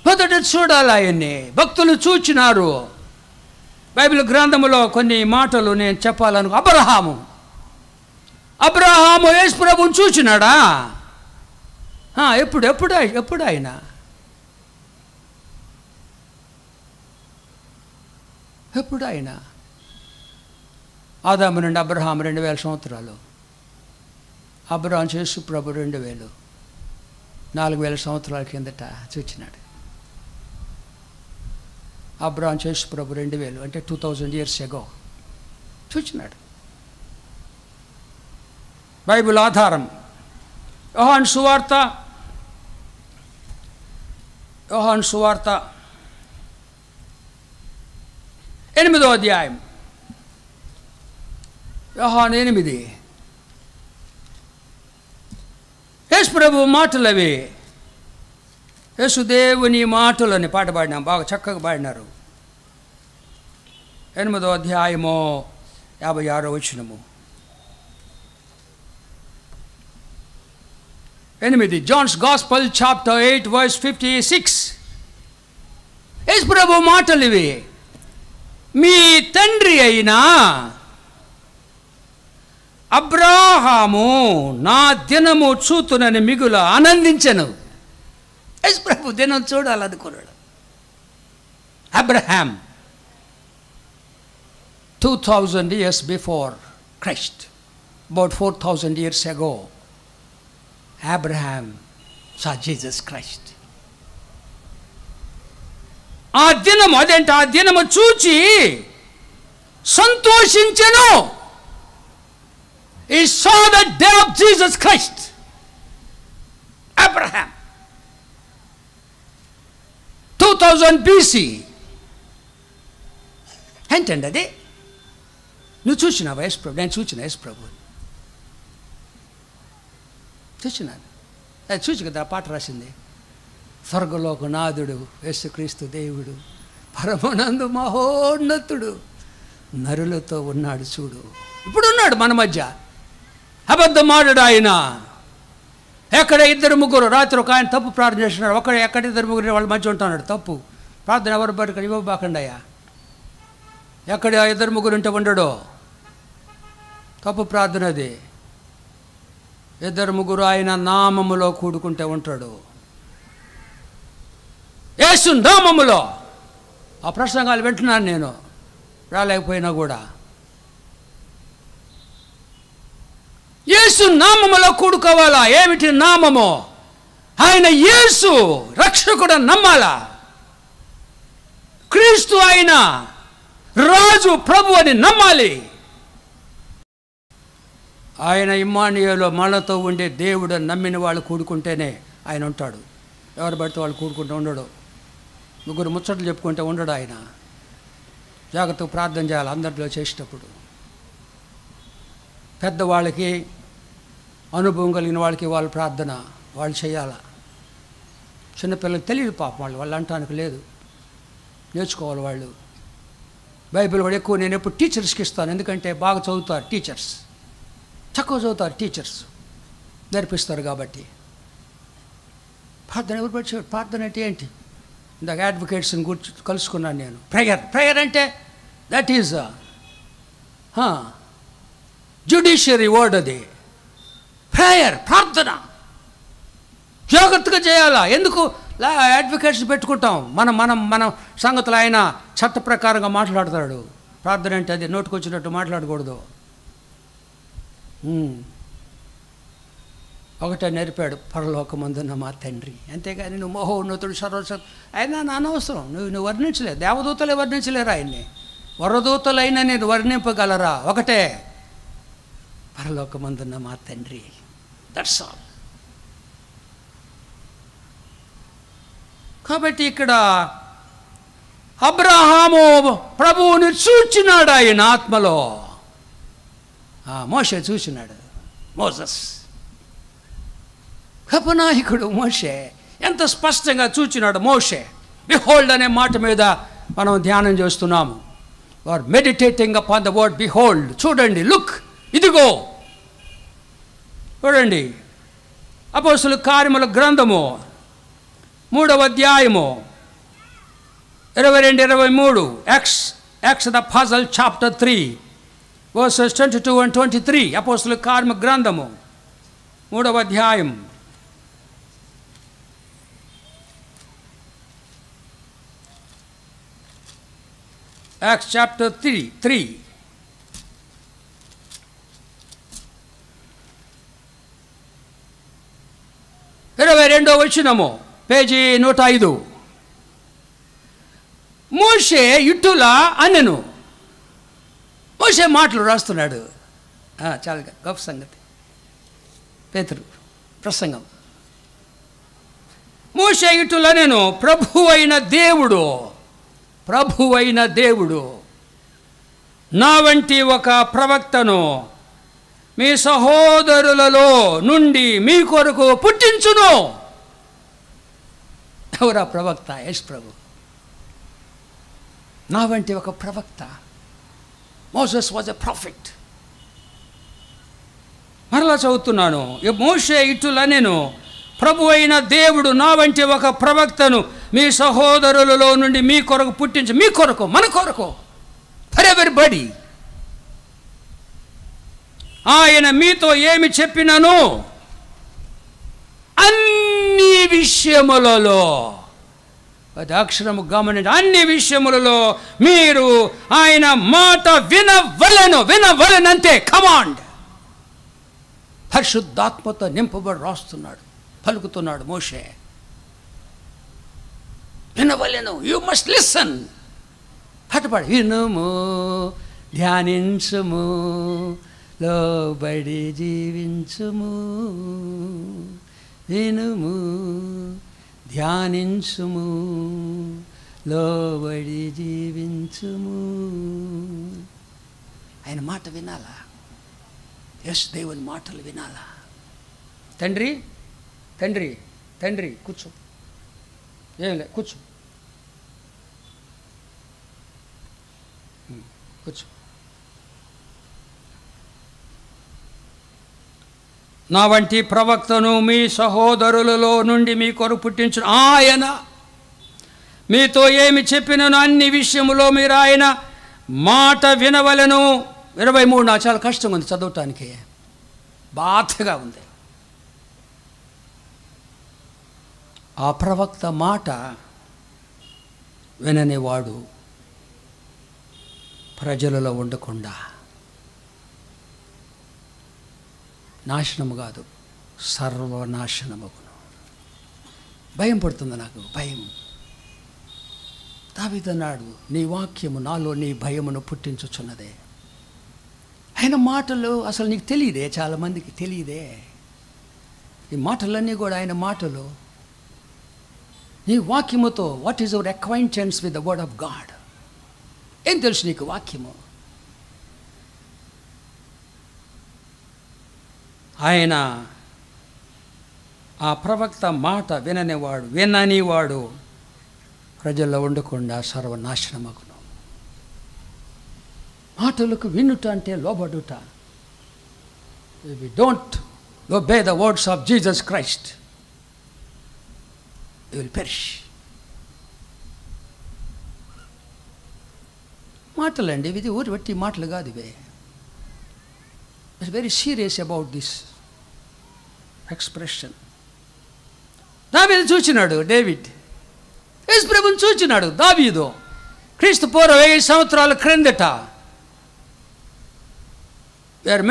మొదట చూడాలి. ఆయన్ని భక్తులు చూచినారు. బైబిల్ గ్రంథములో కొన్ని మాటలు నేను చెప్పాలను. అబ్రహాము యేసు ప్రభువుని చూచినాడా? ఎప్పుడు ఆయన ఆదాము నుండి అబ్రహాము 2000 సంవత్సరాలు, అబ్రహాం యేసు ప్రభు 2000 4000 సంవత్సరాల కిందట చూచినాడు. అబ్రహాం యేసు ప్రభు 2000 అంటే 2000 years ago చూచినాడు. బైబిల్ ఆధారం. యోహాను సువార్త 8వ అధ్యాయం. యోహాను 8. యేసు ప్రభు మాటలు అవి. యేసుదేవుని మాటలని పాట పాడినాం, బాగా చక్కగా పాడినారు. 8వ అధ్యాయము 56వ వచనము. 8 జాన్స్ గాస్పల్ చాప్టర్ 8 వర్స్ 56. యేసు ప్రభు మాటలు ఇవి. మీ తండ్రి అయిన అబ్రాహాము నా దినము చూతునని మిగుల ఆనందించను. యేసు ప్రభు దినం చూడాలనుకున్నాడు. Abraham 2000 years before Christ, about 4000 years ago, Abraham saw Jesus Christ. ఆ దినము అదేంటి, ఆ దినము చూచి సంతోషించెను. He saw the day of Jesus Christ. Abraham 2000 BC. ఏంటండి అది? నువ్వు చూసినావా యేసు ప్రభు? నేను చూసిన యేసు ప్రభు చూసినాను. అది చూసి కదా పాట రాసింది. స్వర్గలోకనాథుడు యేసుక్రీస్తు దేవుడు పరమానందు మహోన్నతుడు నరులతో ఉన్నాడు చూడు. ఇప్పుడు ఉన్నాడు మన మధ్య. అబద్ధం ఆడాడు ఆయన. ఎక్కడ 2-3 రాత్రి ఒక ఆయన తప్పు ప్రార్థన చేస్తున్నాడు. ఎక్కడ 2-3 వాళ్ళ మధ్య ఉంటున్నాడు. తప్పు ప్రార్థన ఎవరు బయట ఇవ్వబాకండి అయ్యా. ఎక్కడ 2-3 ఉంటే ఉండడో తప్పు ప్రార్థన అది. 2-3 ఆయన నామములో కూడుకుంటే ఉంటాడు. యేసు నామములో. ఆ ప్రసంగాలు వింటున్నాను నేను, రాలేకపోయినా కూడా. యేసు నామములో కూడుకోవాలా. ఏమిటి నామము? ఆయన యేసు రక్షకుడు నమ్మాలా. క్రీస్తు ఆయన రాజు ప్రభు అని నమ్మాలి. ఆయన ఇమ్మానుయేలు మనతో ఉండే దేవుడు నమ్మిన వాళ్ళు కూడుకుంటేనే ఆయన ఉంటాడు. ఎవరు పడితే వాళ్ళు కూడుకుంటూ ఉండడు. 3 ముచ్చట్లు చెప్పుకుంటే ఉండడు ఆయన. జాగ్రత్తగా ప్రార్థన చేయాలి అందరిలో చేసేటప్పుడు. పెద్దవాళ్ళకి, అనుభవం కలిగిన వాళ్ళకి వాళ్ళ ప్రార్థన వాళ్ళు చేయాలా. చిన్నపిల్లలకు తెలియదు పాపం, వాళ్ళు అంటానికి లేదు, నేర్చుకోవాలి వాళ్ళు. బైబిల్ కూడా ఎక్కువ నేను ఎప్పుడు టీచర్స్కి ఇస్తాను. ఎందుకంటే బాగా చదువుతారు టీచర్స్, తక్కువ చదువుతారు టీచర్స్, నేర్పిస్తారు కాబట్టి. ప్రార్థన ఎవరు పడిచేవాడు? ప్రార్థన అంటే ఏంటి? ఇందాక అడ్వకేట్స్ని కలుసుకున్నాను నేను. ప్రేయర్ అంటే దట్ ఈజ్ జ్యుడిషియరీ వర్డ్ అది. ప్రేయర్ ప్రార్థన జాగ్రత్తగా చేయాలా. ఎందుకు అడ్వకేట్స్ పెట్టుకుంటాం? మన సంగతులు ఆయన చట్ట ప్రకారంగా మాట్లాడతాడు. ప్రార్థన అంటే అది నోటుకొచ్చినట్టు మాట్లాడకూడదు. ఒకటే నేర్పాడు, పరలోకమందున్న మా తండ్రి. అంతేగాని నువ్వు మహోన్నతుడు సర్వశక్తి అయినా నా అనవసరం. నువ్వు వర్ణించలేదు. దేవదూతలే వర్ణించలేరా ఆయన్ని. వరదూతలైనా నేను వర్ణింపగలరా? ఒకటే, పరలోకమందున్న మా తండ్రి. That's all. కాబట్టి ఇక్కడ అబ్రహాము ప్రభువుని చూచినాడు ఆయన ఆత్మలో. మోషే చూసినాడు. మోసెస్ కపనాయకుడు మోషే ఎంత స్పష్టంగా చూచినాడు. మోషే బిహోల్డ్ అనే మాట మీద మనం ధ్యానం చేస్తున్నాము. Are meditating upon the word behold. చూడండి, లుక్, ఇదిగో. చూడండి, అపోస్తలుల కార్యముల గ్రంథము 3వ అధ్యాయము 22-23. Acts the Apostle chapter 3 verses 22 and 23. అపోస్తలుల కార్యముల గ్రంథము 3వ అధ్యాయం. Acts chapter 3. 22వ వచనము, పేజీ 105. మోషే ఇట్టులా అనెను. మోషే మాటలు రాస్తున్నాడు. చాలా గొప్ప సంగతి. పేతురు ప్రసంగం. మోషే ఇట్టులా నేను, ప్రభువైన దేవుడు నా వంటి ఒక ప్రవక్తను మీ సహోదరులలో నుండి మీ కొరకు పుట్టించును. ఎవరా ప్రవక్త? యేసు ప్రభు. నా వంటి ఒక ప్రవక్త. Moses was a profit. మరలా చదువుతున్నాను. మోషే ఇటులనెను, ప్రభు అయిన దేవుడు నా వంటి ఒక ప్రవక్తను మీ సహోదరులలో నుండి మీ కొరకు పుట్టించి, మీ కొరకు, మన కొరకు, ఫర్ ఎవరీబడీ. ఆయన మీతో ఏమి చెప్పినను అన్ని విషయములలో, అది అక్షరము గమనించి, అన్ని విషయములలో మీరు ఆయన మాట వినవలెనంతే. కమాండ్. పరిశుద్ధాత్మతో నింపబడి రాస్తున్నాడు, పలుకుతున్నాడు మోషే. వినవలెను. You must listen. పాటపాడు. వినుము, ధ్యానించుము, లోబడి జీవించుము. వినుము, ధ్యానించుము, లోబడి జీవించుము. ఆయన మాట వినాలా? ఎస్, దేవుని మాటలు వినాలా? తండ్రి తండ్రి తండ్రి కూర్చో, ఏం లే, కూర్చో కూర్చో. నా వంటి ప్రవక్తను మీ సహోదరులలో నుండి మీ కొరకు పుట్టించిన ఆయన మీతో ఏమి చెప్పినను అన్ని విషయములో మీరు ఆయన మాట వినవలెను. 23 నాకు చాలా కష్టంగా ఉంది చదవటానికి, బాధగా ఉంది. ఆ ప్రవక్త మాట విననివాడు ప్రజలలో ఉండకుండా నాశనము కాదు, సర్వనాశనమగును. భయం పడుతుంది నాకు, భయం. దావీదన్నాడు, నీ వాక్యము నాలో నీ భయమును పుట్టించుచున్నదే. ఆయన మాటలు అసలు నీకు తెలియదే, చాలామందికి తెలియదే. ఈ మాటలన్నీ కూడా ఆయన మాటలు. నీ వాక్యముతో, what is our acquaintance with the word of God? ఏం తెలుసు నీకు వాక్యము? ఆయన ఆ ప్రవక్త మాట విననివాడు ప్రజల్లో ఉండకుండా సర్వనాశనమగును. మాటలకు వినుట అంటే లోబడుట. If we don't obey the words of Jesus Christ, you will perish. మాటలండి ఇది ఊరి బట్టి మాటలు కాదు ఇవే. It's very serious about this expression. దావీదు చూచినాడు, డేవిడ్ యేసు ప్రభువుని చూచినాడు. దావీదు క్రీస్తు పూర్వం 1000 సంవత్సరాల క్రిందట. We are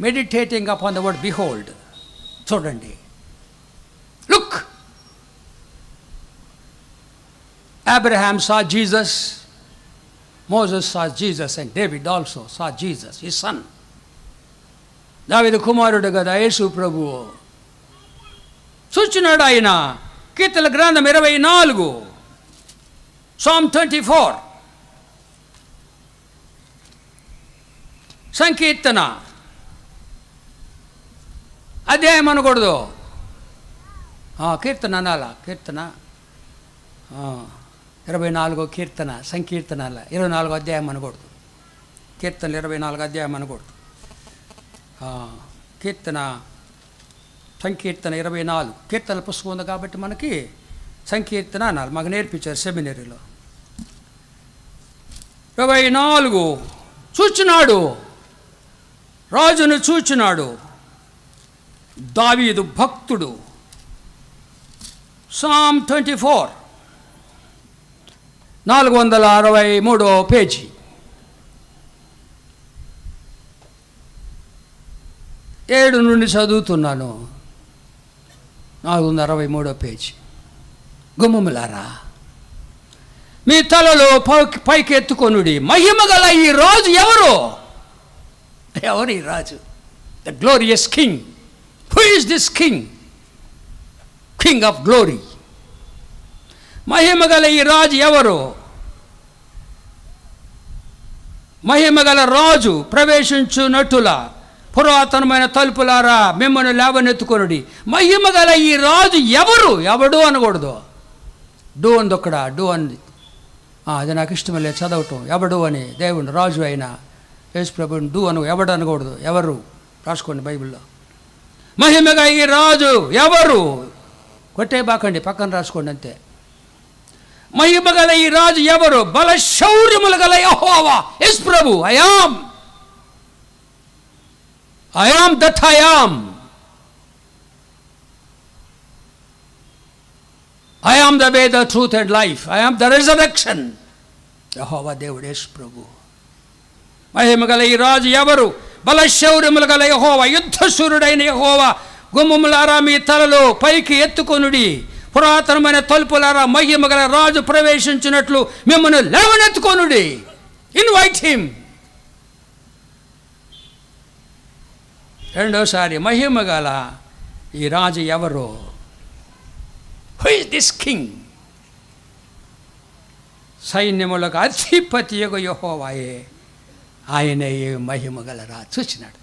meditating upon the word behold. చూడండి, look. Abraham saw Jesus, Moses saw Jesus, and David also saw Jesus, his son. దావీదు కుమారుడు కదా యేసు ప్రభువు. చూచినాడు ఆయన. కీర్తన గ్రంథం 24, Psalm 24, సంకీర్తన అధ్యాయం అనకూడదు, కీర్తన అనాలా. కీర్తన 24 కీర్తన, సంకీర్తనాల 24 అధ్యాయం అనకూడదు. కీర్తనలు 24 అధ్యాయం అనకూడదు. సంకీర్తన 24. కీర్తనల పుస్తకం ఉంది కాబట్టి మనకి సంకీర్తన అనాలి. మాకు నేర్పించారు సెమినరీలో. 24 చూచినాడు, రాజును చూచినాడు. దావీదు భక్తుడు. Psalm 24, 463వ పేజీ. ఏడు నుండి చదువుతున్నాను. 463వ పేజీ. గుమ్మములారా, మీ తలలో పైకి ఎత్తుకొనుడి. మహిమ గల ఈ రాజు ఎవరు? ఎవరు ఈ రాజు? The glorious king. Who is this king? King of glory. మహిమ గల ఈ రాజు ఎవరు? మహిమ గల రాజు ప్రవేశించునట్టులా పురాతనమైన తలుపులారా మిమ్మల్ని లేవనెత్తుకొనుడి. మహిమ గల ఈ రాజు ఎవరు? ఎవడు అనకూడదు. డూ అంది ఒక్కడ డూ అంది. అది నాకు ఇష్టం లేదు చదవటం. ఎవడు అని దేవుడు రాజు అయినా యేసు ప్రభుని డూ అను, ఎవడు అనకూడదు. ఎవరు రాసుకోండి బైబిల్లో. మహిమగా ఈ రాజు ఎవరు, కొట్టే బాకండి, పక్కన రాసుకోండి అంతే. మహిమ గల ఈ రాజు ఎవరు, బల శౌర్యములు గల యెహోవా యేసు ప్రభు. I am that I am. I am the way, the truth and life. I am the resurrection. యెహోవా దేవుడు యేసు ప్రభు. మహిమ గల ఈ రాజు ఎవరు, బలశౌర్యములు గల యెహోవా, యుద్ధశూరుడైన యెహోవా. గుమ్మములారా మీ తలలు పైకి ఎత్తుకొనుడి, పురాతనమైన తలుపులారా మహిమ గల రాజు ప్రవేశించినట్లు మిమ్మల్ని లేవనెత్తుకొనుడి. Invite him. రెండోసారి మహిమ గల ఈ రాజు ఎవరు, హూ ఇస్ దిస్ కింగ్? సైన్యములకు అధిపతి యెహోవాయే, ఆయనే మహిమ గల రాజు. చూసినాడు.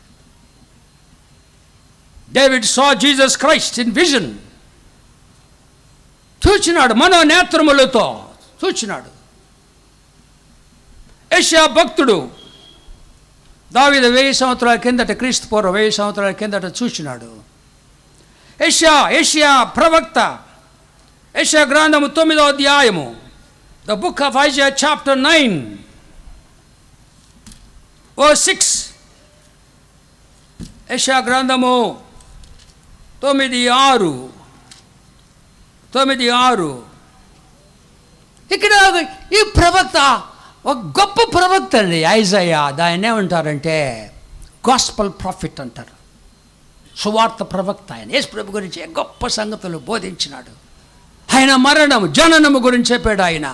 David saw Jesus Christ in vision. చూచినాడు, మనోనేత్రములతో చూచినాడు. యెషయా భక్తుడు దావీదు 1000 సంవత్సరాల కిందట, క్రీస్తు పూర్వం 1000 సంవత్సరాల కిందట చూచినాడు. యెషయా ప్రవక్త, యెషయా గ్రంథము 9వ అధ్యాయము, the book of Isaiah chapter 9 verse 6. యెషయా గ్రంథము 9:6. ఇక్కడ ఈ ప్రవక్త ఒక గొప్ప ప్రవక్త అండి ఐజయా. దాన్ని ఏమంటారంటే గాస్పల్ ప్రాఫిట్ అంటారు. సువార్త ప్రవక్త ఆయన. యేసు ప్రభు గురించి గొప్ప సంగతులు బోధించినాడు. ఆయన మరణము జననము గురించి చెప్పాడు. ఆయన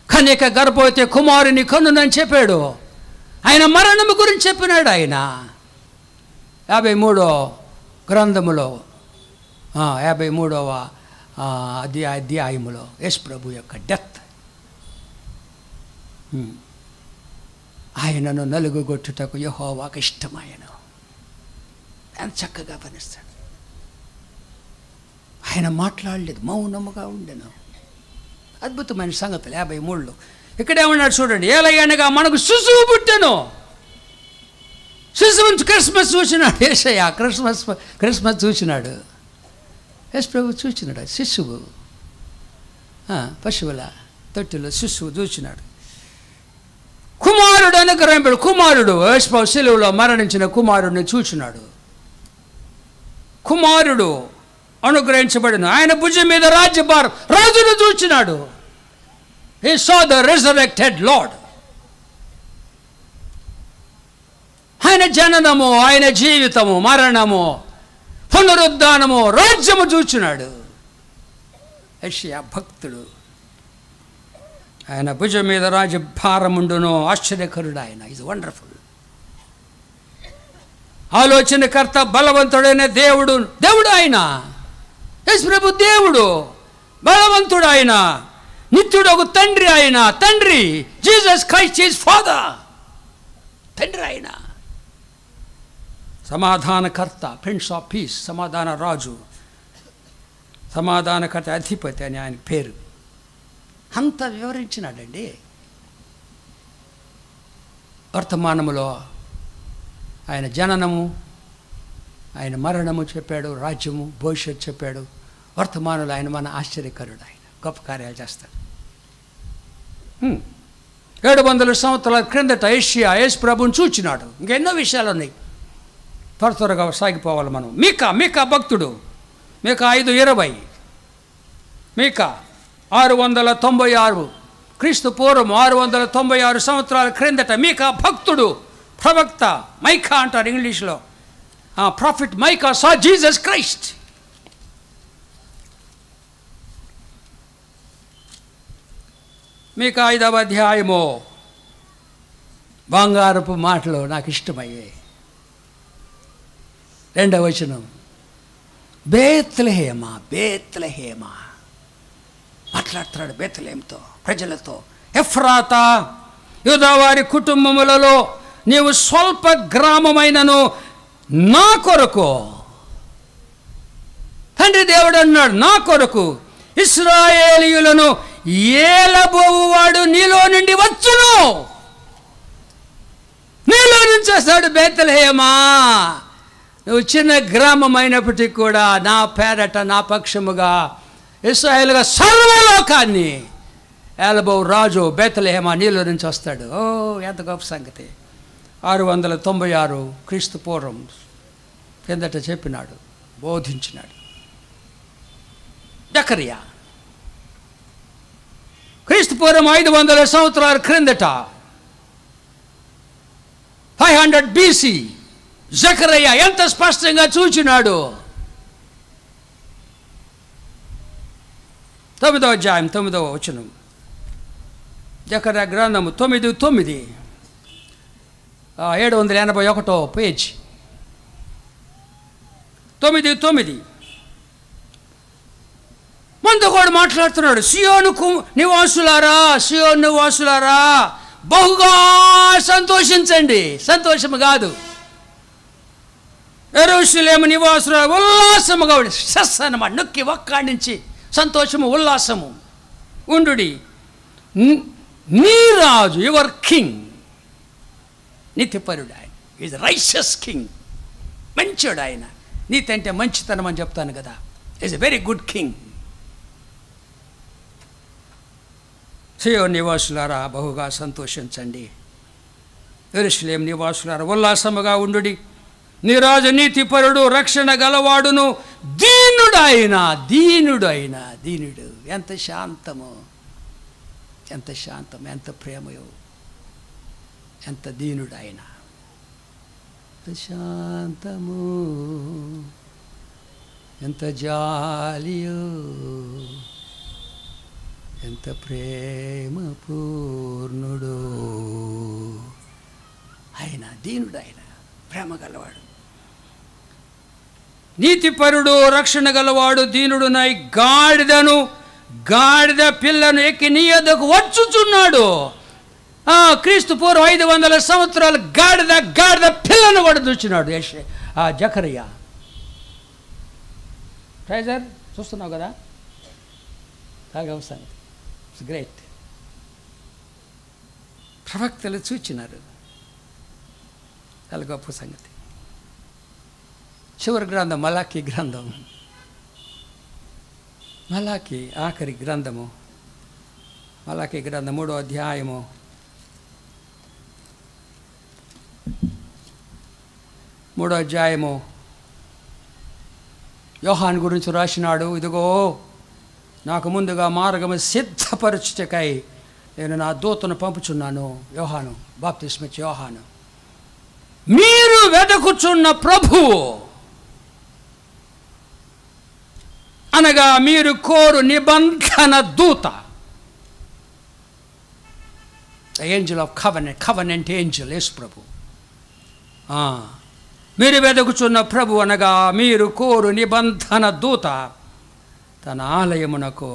కన్యక గర్భవతి కుమారుని కన్నునని చెప్పాడు. ఆయన మరణము గురించి చెప్పినాడు. ఆయన 53వ గ్రంథములో 53వ అధ్యాయములో యేసు ప్రభు యొక్క డెత్. ఆయనను నలుగుగొట్టుటకు యెహోవాకు ఇష్టమాయను. ఆయన చక్కగా పనిస్తాడు. ఆయన మాట్లాడలేదు, మౌనముగా ఉండెను. అద్భుతమైన సంగతులు 53లో. ఇక్కడేమన్నాడు చూడండి, ఏలయనగా మనకు శిశువు పుట్టెను. శిశువుని క్రిస్మస్ చూసినాడు యేసయ్య. క్రిస్మస్ చూసినాడు. యేసు ప్రభు చూసినాడు. శిశువు పశువుల తొట్టిలో శిశువు చూసినాడు. కుమారుడు అనుగ్రహింపాడు. కుమారుడు యేసు ప్రభు శిలువలో మరణించిన కుమారుడిని చూసినాడు. కుమారుడు అనుగ్రహించబడిన ఆయన భుజం మీద రాజ్యభారం, రాజును చూచినాడు. He saw the resurrected Lord. ఆయన జననము, ఆయన జీవితము, మరణము, పునరుద్ధానము, రాజ్యము చూచినాడు. యెషయా భక్తుడు. ఆయన భుజం మీద రాజ్యభారముండును. ఆశ్చర్యకరుడు ఆయన. Is wonderful. ఆలోచనకర్త, బలవంతుడైన దేవుడు. దేవుడు ఆయన. యేసు ప్రభు దేవుడు, బలవంతుడు ఆయన, నిత్యుడు ఒక తండ్రి ఆయన. తండ్రి జీసస్ క్రైస్ట్ ఈజ్ ఫాదర్. తండ్రి ఆయన. సమాధానకర్త, ప్రిన్స్ ఆఫ్ పీస్, సమాధాన రాజు, సమాధానకర్త, అధిపతి అని ఆయన పేరు. అంత వివరించినాడండి. వర్తమానములో ఆయన జననము, ఆయన మరణము చెప్పాడు, రాజ్యము, భవిష్యత్తు చెప్పాడు. వర్తమానంలో ఆయన మన ఆశ్చర్యకరుడు. ఆయన గొప్ప కార్యాలు చేస్తాడు. 700 సంవత్సరాల క్రిందట యెషయా యేసు ప్రభుని చూచినాడు. ఇంకెన్నో విషయాలు ఉన్నాయి. త్వరగా సాగిపోవాలి మనం. మీకా భక్తుడు, మీకా 5:20, మీకా 696 క్రీస్తు పూర్వం 696 సంవత్సరాల క్రిందట మీకా భక్తుడు, ప్రవక్త, మైకా అంటారు ఇంగ్లీష్లో. ప్రాఫిట్ మైకా సా జీసస్ క్రైస్ట్. మీకా 5వ అధ్యాయము బంగారపు మాటలు నాకు ఇష్టమయ్యాయి. 2వ వచనం, బేత్లెహేమా బేత్లెహేమా మాట్లాడుతున్నాడు బేత్లెహేముతో, ప్రజలతో. ఎఫ్రాతా, యూదావారి కుటుంబములలో నీవు స్వల్ప గ్రామమైనను నా కొరకు, తండ్రి దేవుడు అన్నాడు, నా కొరకు ఇశ్రాయేలీయులను ఏలబోవువాడు నీలో నుండి వచ్చును. నీలో నుంచి వస్తాడు. బేత్లెహేమా, నువ్వు చిన్న గ్రామం అయినప్పటికీ కూడా నా పేరట నా పక్షముగా ఇశ్రాయేలుగా సర్వలోకాన్ని ఏలబోవు రాజు బేత్లెహేమా నీలో నుంచి వస్తాడు. ఓ ఎంత గొప్ప సంగతి. 696 క్రీస్తు పూర్వం కిందట చెప్పినాడు, బోధించినాడు జకరియా. క్రీస్తు పూర్వం 500 సంవత్సరాల క్రిందట 500 BC జకరియా ఎంత స్పష్టంగా చూచినాడు. 9వ అధ్యాయం 9వ వచనం జకరియా గ్రంథము 9:9 781 పేజ్ 9:9 ముందు కూడా మాట్లాడుతున్నాడు. సియోను నివాసులారా బహుగా సంతోషించండి. సంతోషము కాదు, యెరూషలేము నివాసులారా ఉల్లాసముగా సస్ అన్నమాట. నొక్కి ఒక్కడి నుంచి సంతోషము ఉల్లాసము ఉండుడి. నీ రాజు యువర్ కింగ్ నీతిపరుడు, ఆయన ఈజ్ రైషియస్ కింగ్. మంచోడు ఆయన. నీతి అంటే మంచితనం అని చెప్తాను కదా. Is a very good king. సియోను నివాసులారా బహుగా సంతోషించండి. యెరూషలేము నివాసులారా ఉల్లాసముగా ఉండుడి. నీ రాజు నీతిపరుడు, రక్షణ గలవాడును, దీనుడు. ఎంత శాంతము, ఎంత శాంతం, ఎంత ప్రేమయో, ఎంత దీనుడు ఆయన. ఎంత శాంతము, ఎంత జాలియో, ఎంత ప్రేమ పూర్ణుడు ఆయన. దీనుడు ఆయన, ప్రేమ గలవాడు, నీతిపరుడు, రక్షణ గలవాడు, దీనుడునై గాడిద పిల్లను ఎక్కి నీ యొద్దకు వచ్చుచున్నాడు. క్రీస్తు పూర్వం 500 సంవత్సరాలు గాడిద పిల్లను కూడా చూచినాడు జకరియా. ట్రైజర్ చూస్తున్నావు కదా, సంగతి. It's great. ప్రవక్తలు చూచినారు. చాలా గొప్ప సంగతి. చివరి గ్రంథం మలాకీ గ్రంథం. మలాకీ ఆఖరి గ్రంథము. మలాకీ గ్రంథం 3వ అధ్యాయము 3వ అధ్యాయము యోహాను గురించి రాసినాడు. ఇదిగో నాకు ముందుగా మార్గము సిద్ధపరచుటకై నేను నా దూతను పంపుచున్నాను. యోహాను, బాప్తిస్మిచ్చే యోహాను. మీరు వెదకుచున్న ప్రభువు అనగా మీరు కోరు నిబంధన దూత, ఏంజల్ ఆఫ్ కవెనెంట్ ఏంజల్, యేసు ప్రభు. మీరు వెదకుచున్న ప్రభు అనగా మీరు కోరు నిబంధన దూత తన ఆలయమునకు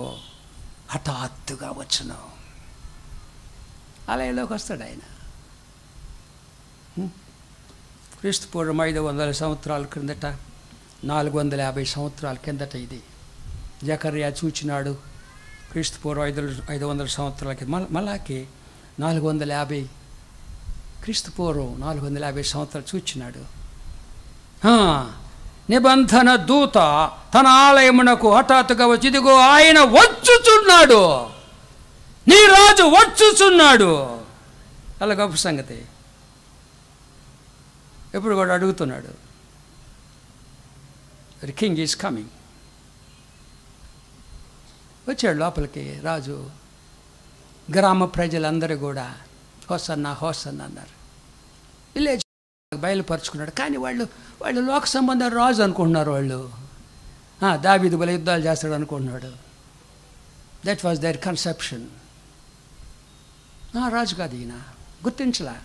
హఠాత్తుగా వచ్చును. ఆలయంలోకి వస్తాడు ఆయన. క్రీస్తు పూర్వం 500 సంవత్సరాల క్రిందట, 450 సంవత్సరాల కిందట ఇది జకరియా చూచినాడు. క్రీస్తు పూర్వం 500 సంవత్సరాల కింద. మలాకి 450, క్రీస్తు పూర్వం 450 సంవత్సరాలు చూచినాడు. నిబంధన దూత తన ఆలయమునకు హఠాత్తుగా వచ్చి, ఇదిగో ఆయన వచ్చుచున్నాడు, నీ రాజు వచ్చుచున్నాడు. అలా గొప్ప సంగతి. ఎప్పుడు కూడా అడుగుతున్నాడు, ది కింగ్ ఈజ్ కమింగ్. వచ్చాడు లోపలికి రాజు. గ్రామ ప్రజలందరూ కూడా హోసన్నా హోసన్నా అన్నారు. విలేజ్ బయలుపరుచుకున్నాడు. కానీ వాళ్ళు లోక సంబంధం రాజు అనుకుంటున్నారు. వాళ్ళు దావీదు బల యుద్ధాలు చేస్తాడు అనుకుంటున్నాడు. That was their conception. రాజు కాదు ఈయన, గుర్తించలా.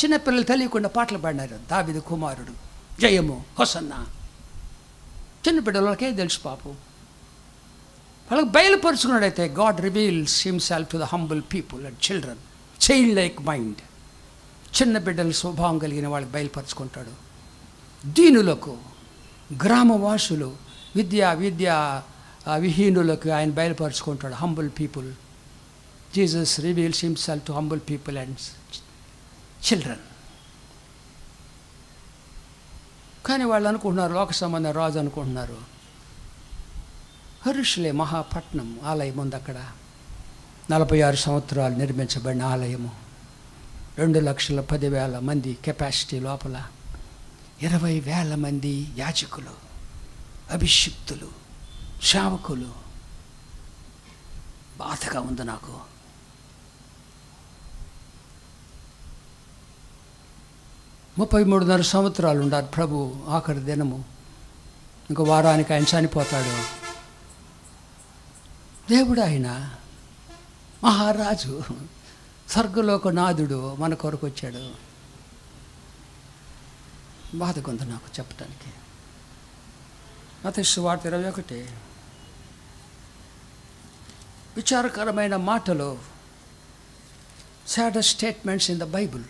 చిన్నపిల్లలు తెలియకుండా పాటలు పాడినారు. దావీదు కుమారుడు, జయము, హోసన్నా. చిన్నపిల్లలకే తెలుసు పాపం. వాళ్ళకి బయలుపరుచుకున్నాడైతే God reveals himself to the humble people and children, child like mind. చిన్న బిడ్డల స్వభావం కలిగిన వాళ్ళకి బయలుపరుచుకుంటాడు. దీనులకు, గ్రామవాసులు, విద్య ఆ విహీనులకు ఆయన బయలుపరుచుకుంటాడు. Humble people. Jesus reveals himself to humble people and children. కానీ వాళ్ళు అనుకుంటున్నారు లోక సంబంధ రాజు అనుకుంటున్నారు. యెరూషలేం మహాపట్నం ఆలయం ఉంది అక్కడ. 46 సంవత్సరాలు నిర్మించబడిన ఆలయము. 2,10,000 మంది కెపాసిటీ లోపల. 20,000 మంది యాజకులు, అభిషిక్తులు, సేవకులు. బాధగా ఉంది నాకు. ముప్పై 33.5 సంవత్సరాలు ఉండాలి ప్రభు. ఆఖరి దినము ఇంకో వారానికి ఆయన చనిపోతాడు. దేవుడు ఆయన మహారాజు, స్వర్గలోక నాథుడు మన కొరకు వచ్చాడు. బాధగా ఉంది నాకు చెప్పటానికి. మత్తయి సువార్త 21 విచారకరమైన మాటలు, saddest statements in the Bible.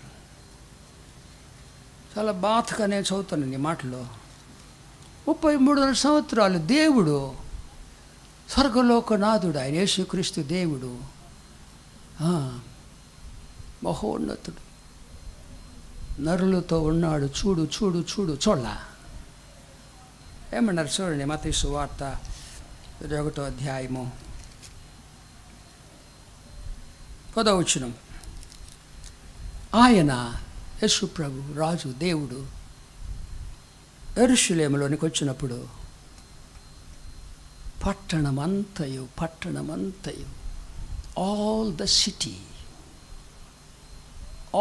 చాలా బాధగా నేను చదువుతాను ఈ మాటలో. 33 సంవత్సరాలు దేవుడు, స్వర్గలోకనాథుడు ఆయన యేసుక్రీస్తు దేవుడు, మహోన్నతుడు, నరులతో ఉన్నాడు. చూడు చూడు చూడు చూడలా. ఏమన్నారు చూడండి, మత్తయి సువార్త 21వ అధ్యాయము 10వ వచనం. ఆయన యేసు ప్రభు రాజు దేవుడు యెరూషలేములోనికి వచ్చినప్పుడు పట్టణమంతయు all the city,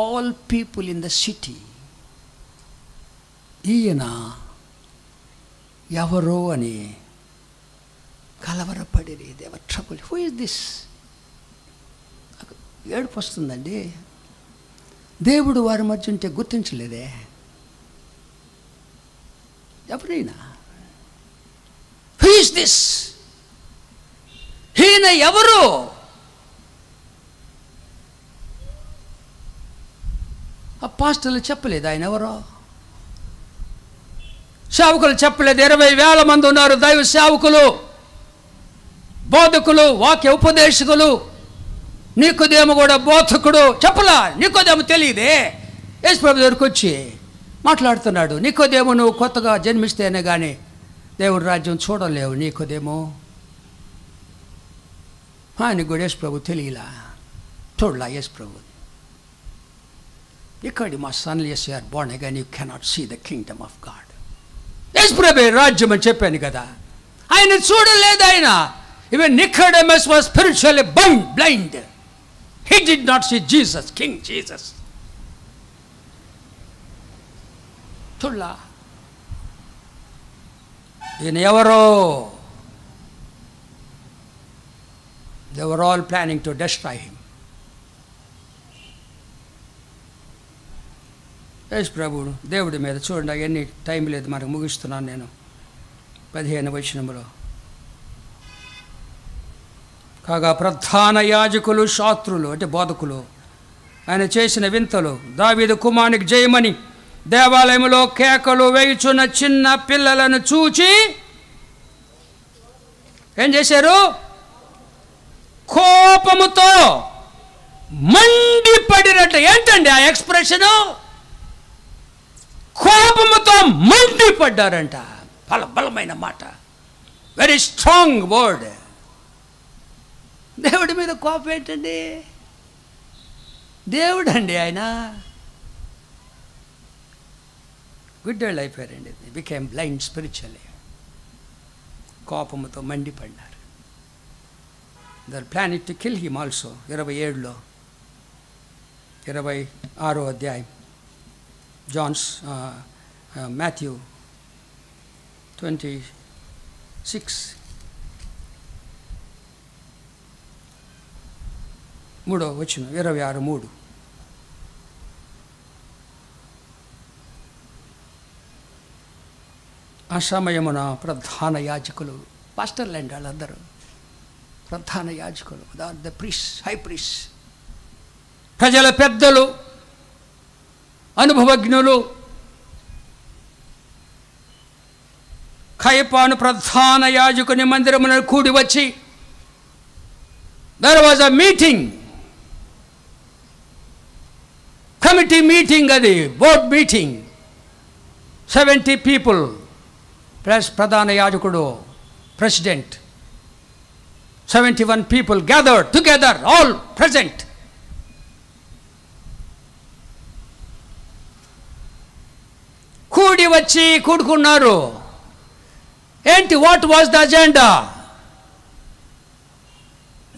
all people in the city ఈయన ఎవరో అని కలవరపడిరి. They were trouble. Who is this? ఏడుపు వస్తుందండి. దేవుడు వారి మధ్య ఉంటే గుర్తించలేదే. ఎవరైనా హూ ఇస్ దిస్? ఈయన ఎవరు? అపోస్తలులు చెప్పలేదు ఆయన ఎవరో. సేవకులు చెప్పలేదు. 20,000 మంది ఉన్నారు దైవ సేవకులు, బోధకులు, వాక్య ఉపదేశకులు. నికోదేము కూడా బోధకుడు. చెప్పలా? నికోదేము తెలియదే. యేసు ప్రభు దగ్గరికి వచ్చి మాట్లాడుతున్నాడు. నికోదేము, నువ్వు కొత్తగా జన్మిస్తేనే కానీ దేవుడి రాజ్యం చూడలేవు. నికోదేము ఆయనకు కూడా యేసు ప్రభు తెలియలా, చూడలా యేసు ప్రభు. ఇక్కడ మా సన్లు ఎస్ are born again, you cannot see the kingdom of God. యేసు ప్రభు రాజ్యం అని చెప్పాను కదా. ఆయన చూడలేదు. ఆయన even Nicodemus was spiritually blind. He did not see Jesus, King Jesus. చూడలా. ఈయన ఎవరో? They were all planning to destroy him. యేసు ప్రభువు దేవుడి మీద చూడండి. అవన్నీ టైం లేదు మనకు, ముగిస్తున్నాను నేను. 15వ వచనంలో, కాగా ప్రధాన యాజకులు, శాస్త్రులు అంటే బోధకులు ఆయన చేసిన వింతలు, దావీదు కుమారునికి జయమని దేవాలయంలో కేకలు వేయుచున్న చిన్న పిల్లలను చూచి ఏం చేశారు? కోపముతో మండిపడినట్టు. ఏంటండి ఆ ఎక్స్ప్రెషను? కోపముతో మండిపడ్డారంట. బలమైన మాట, వెరీ స్ట్రాంగ్ వర్డ్. దేవుడి మీద కోపం ఏంటండి? దేవుడు అండి ఆయన. గుడ్డోళ్ళు అయిపోయారండి. Became blind spiritually. కోపముతో మండిపడినారు. They are planning to kill him also. 27లో 26వ అధ్యాయం మాథ్యూ 26 3వ వచనం 26:3. ఆ సమయమున ప్రధాన యాజకులు, పాస్టర్లు అండి వాళ్ళందరూ ప్రధాన యాజకులు, ద ప్రీస్ట్, హై ప్రీస్ట్, ప్రజల పెద్దలు, అనుభవజ్ఞులు, కయపాను ప్రధాన యాజకుని మందిరమున కూడి వచ్చి, there was a meeting, committee meeting, అది బోర్డ్ మీటింగ్. 70 people ప్లస్ ప్రధాన యాజకుడు, president. 71 people gathered together, all present. కూడి వచ్చి కూడుకున్నారు. ఏంటి, వాట్ వాజ్ ద అజెండా?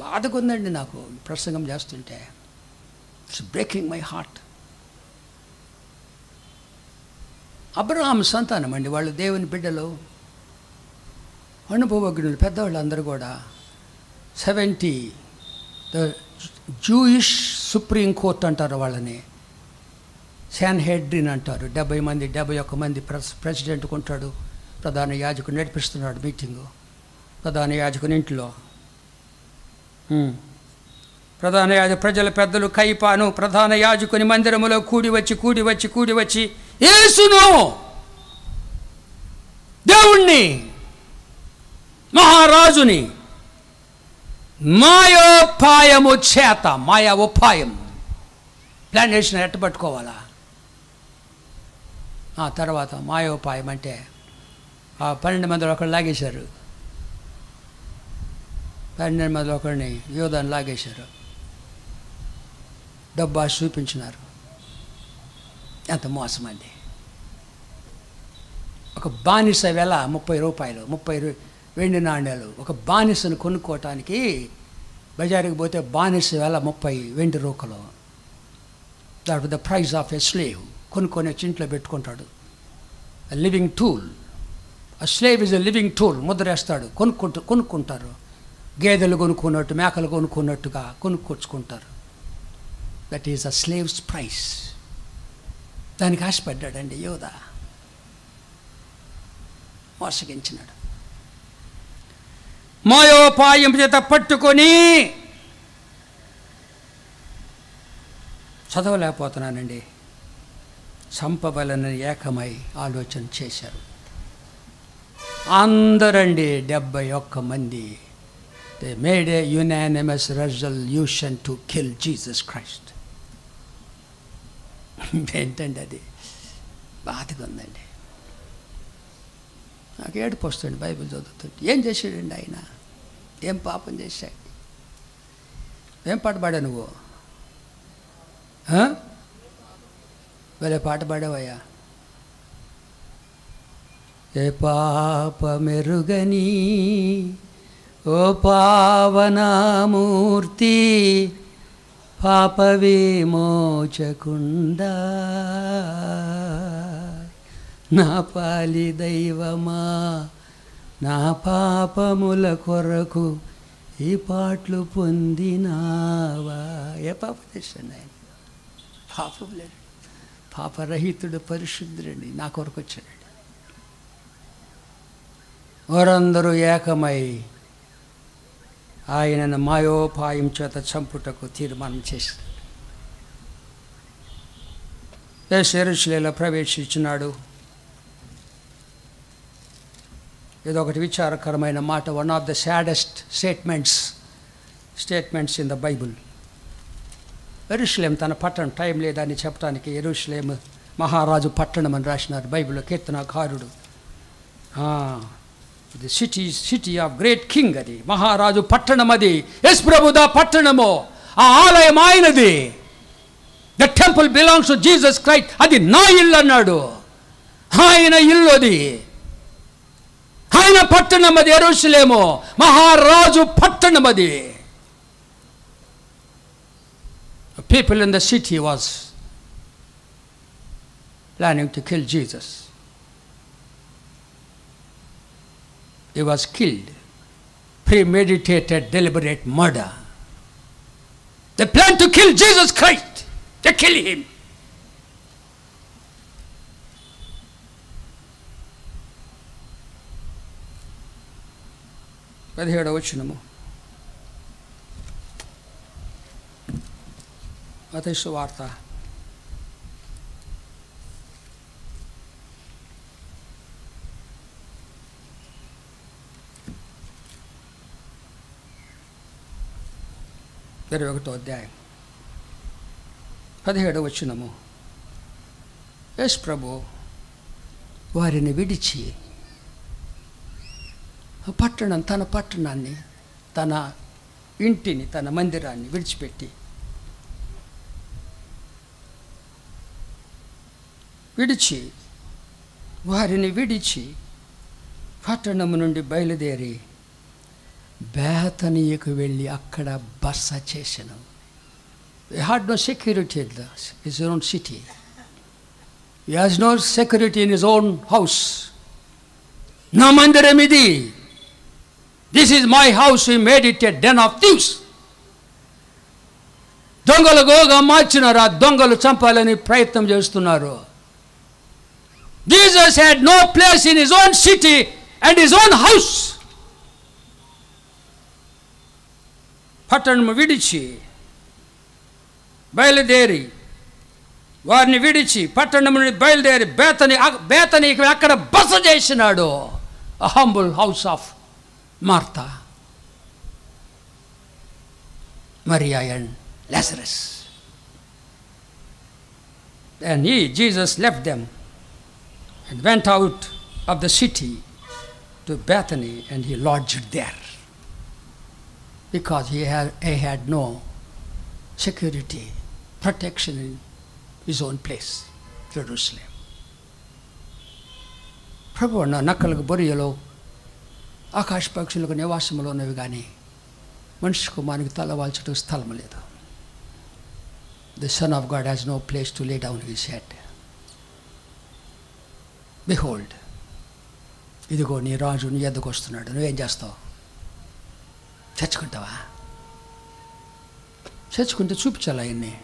బాధకుందండి నాకు ప్రసంగం చేస్తుంటే. It's breaking my heart. Abraham సంతానం అండి వాళ్ళు, దేవుని బిడ్డలు, అనుభవజ్ఞులు, పెద్దవాళ్ళు అందరూ కూడా. 70 ద జూయిష్ సుప్రీం కోర్ట్ అంటారు వాళ్ళని, శాన్హెడ్రిన్ అంటారు. 70 మంది, 71 మంది ప్రెసిడెంట్కి ఉంటాడు. ప్రధాన యాజకుడు నడిపిస్తున్నాడు మీటింగు ప్రధాన యాజకుని ఇంట్లో. ప్రధాన యాజకు ప్రజల పెద్దలు కయపాను ప్రధాన యాజకుని మందిరములో కూడి వచ్చి యేసును, దేవుణ్ణి, మహారాజుని మాయోపాయము చేత, మాయా ఉపాయం, ప్లాన్ చేసిన ఎట్ట పట్టుకోవాలా. ఆ తర్వాత మాయోపాయం అంటే ఆ 12 మందిలో ఒకళ్ళు లాగేశారు. 12 మందిలో ఒకరిని యోధాన్ని లాగేశారు. డబ్బు ఆశ చూపించినారు. ఎంత మోసం అండి. ఒక బానిస వెల 30 రూపాయలు, 30 వెండి నాణ్యాలు. ఒక బానిసను కొనుక్కోవటానికి బజారుకి పోతే బానిస వెల 30 వెండి రూకలు. That the price of a slave. కొనుక్కొని వచ్చి ఇంట్లో పెట్టుకుంటాడు. Living tool. ఆ slave is a living tool. ముద్రేస్తాడు, కొనుక్కుంటారు. గేదెలు కొనుక్కున్నట్టు, మేకలు కొనుక్కున్నట్టుగా కొనుక్కొచ్చుకుంటారు. That is a slave's price. దానికి ఆశపడ్డాడండి యోధ. మోసగించినాడు. మాయోపాయం చేత పట్టుకొని, చదవలేకపోతున్నానండి, చంపబలని ఏకమై ఆలోచన చేశారు. అందరండి 71 మంది. They made A unanimous resolution to kill Jesus Christ. ఏంటండి అది, బాధగా ఉందండి. నాకు ఏడుపు వస్తుంది బైబిల్ చదువుతుంటే. ఏం చేశాడండి ఆయన? ఏం పాపం చేశాడు? ఏం పాట పాడా నువ్వు? వేరే పాట పాడావయ్యా. ఏ పాపమెరుగని ఓ పావనామూర్తి, పాప విమోచకుండా నా పాలి దైవమా, నా పాపముల కొరకు ఈ పాటలు పొందినావా. ఏ పాపం చేశాడు ఆయన? పాపం లేదు. పాపరహితుడు, పరిశుద్ధుడండి. నా కొరకు వచ్చాడండి. వారందరూ ఏకమై ఆయనను మాయోపాయం చేత చంపుటకు తీర్మానం చేశారు. యెరూషలేములో ప్రవేశించినాడు. ఇది ఒకటి విచారకరమైన మాట. One of the saddest statements in the Bible. యెరూషలేము తన పట్టణం, టైం లేదని చెప్పడానికి యెరూషలేము మహారాజు పట్టణం అని రాసినారు బైబిల్లో కీర్తనకారుడు. The city of great king, అది మహారాజు పట్టణం. అది యేసు ప్రభుదా పట్టణము. ఆ ఆలయం ఆయనది. The temple belongs to Jesus Christ. అది నా ఇల్లు అన్నాడు. ఆయన ఇల్లు అది. ఆయన పట్టణం అది. యెరూషలేము మహారాజు పట్టణం అది. People in the city was planning to kill Jesus. He was killed. Premeditated, deliberate murder. They planned to kill Jesus Christ. They kill him. పదిహేడవ వచనము. మత్తయి సువార్త 17 21వ అధ్యాయం 17వ వచనము. యేసు ప్రభు వారిని విడిచి తన పట్టణాన్ని, తన ఇంటిని, తన మందిరాన్ని విడిచిపెట్టి వారిని విడిచి పట్టణము నుండి బయలుదేరి బేతనీయకు వెళ్ళి అక్కడ బస చేసెను. He had no security in his own city. He has no security in his own house. నా మందిరం ఇది, this is my house, he made it a den of thieves. దొంగలు గోగా మార్చినారు, ఆ దొంగలు చంపాలని ప్రయత్నం చేస్తున్నారు. Jesus had no place in his own city and his own house. పట్టణము విడిచి బయలుదేరి, వారిని విడిచి పట్టణం నుండి బయలుదేరి బేతనీకి అక్కడ బస చేసినాడు. A humble house of Martha, Maria and Lazarus. And Jesus left them and went out of the city to Bethany, and he lodged there because he had no security, protection in his own place, Jerusalem. ప్రభు అన్న నక్కలకు బొరియలో, ఆకాశ పక్షులకు నివాసములో ఉన్నవి కానీ మనిషి కుమారునికి తలవాల్చటం స్థలం లేదు. The Son of God has no place to lay down his head. Behold, ఇదిగో నీ రాజు నీ ఎద్దకు వస్తున్నాడు. నువ్వేం చేస్తావు? చచ్చుకుంటావా? చచ్చుకుంటే చూపించాలి ఆయన్ని.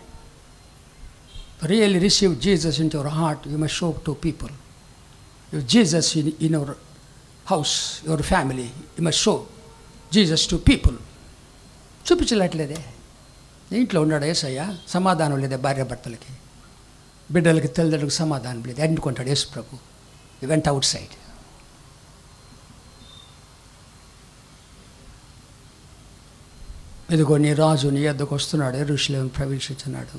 Really receive Jesus into your heart, you must show to people. If Jesus in your house, your family, you must show Jesus to people. చూపించలేట్లేదే. ఇంట్లో ఉన్నాడు యేసయ్య, సమాధానం లేదే భార్య భర్తలకి, బిడ్డలకి, తల్లిదండ్రులకు సమాధానం లేదు. ఎన్నుకుంటాడు యేసు ప్రభు. He went outside. ఇదిగో నీ రాజు నీ యొద్దకు వస్తున్నాడు, యెరూషలేము ప్రవేశించున్నాడు.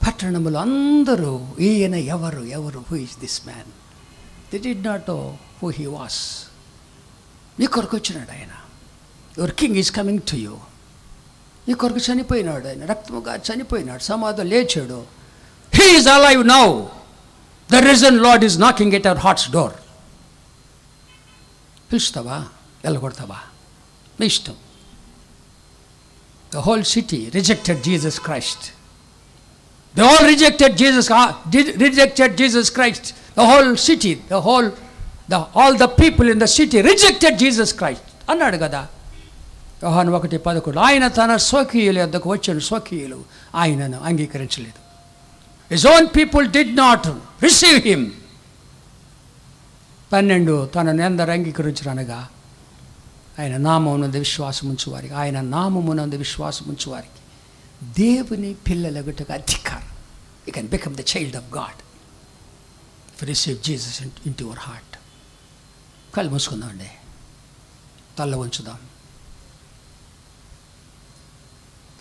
పట్టణములు అందరూ ఈయన ఎవరు who is this man? They did not know who he was. నీ కొరకు వచ్చినాడు ఆయన. Your king is coming to you. నీ కొరకు చనిపోయినాడు ఆయన, రక్తముగా చనిపోయినాడు, సమాధిలో లేచాడు. He is alive now. The reason Lord is knocking at our heart's door. పిలుస్తావా? వెళ్ళగొడతావా? నీ ఇష్టం. The whole city rejected Jesus Christ. They all rejected Jesus Christ. The whole city, all the people in the city rejected Jesus Christ. అన్నాడు కదా యోహాను 1:11. ఆయన తన స్వకీయుల యొద్దకు వచ్చాడు, స్వకీయులు ఆయనను అంగీకరించలేదు. His own people did not receive him. 12 తనను ఎందరు అంగీకరించరనగా ఆయన నామమునందు విశ్వాసం ఉంచువారికి, ఆయన నామమునందు విశ్వాసం ఉంచువారికి దేవుని పిల్లలగుటకు అధికారం. You can become the child of God if you receive Jesus into your heart. కళ్ళు మూసుకుందామండి, తల్ల ఉంచుదాం.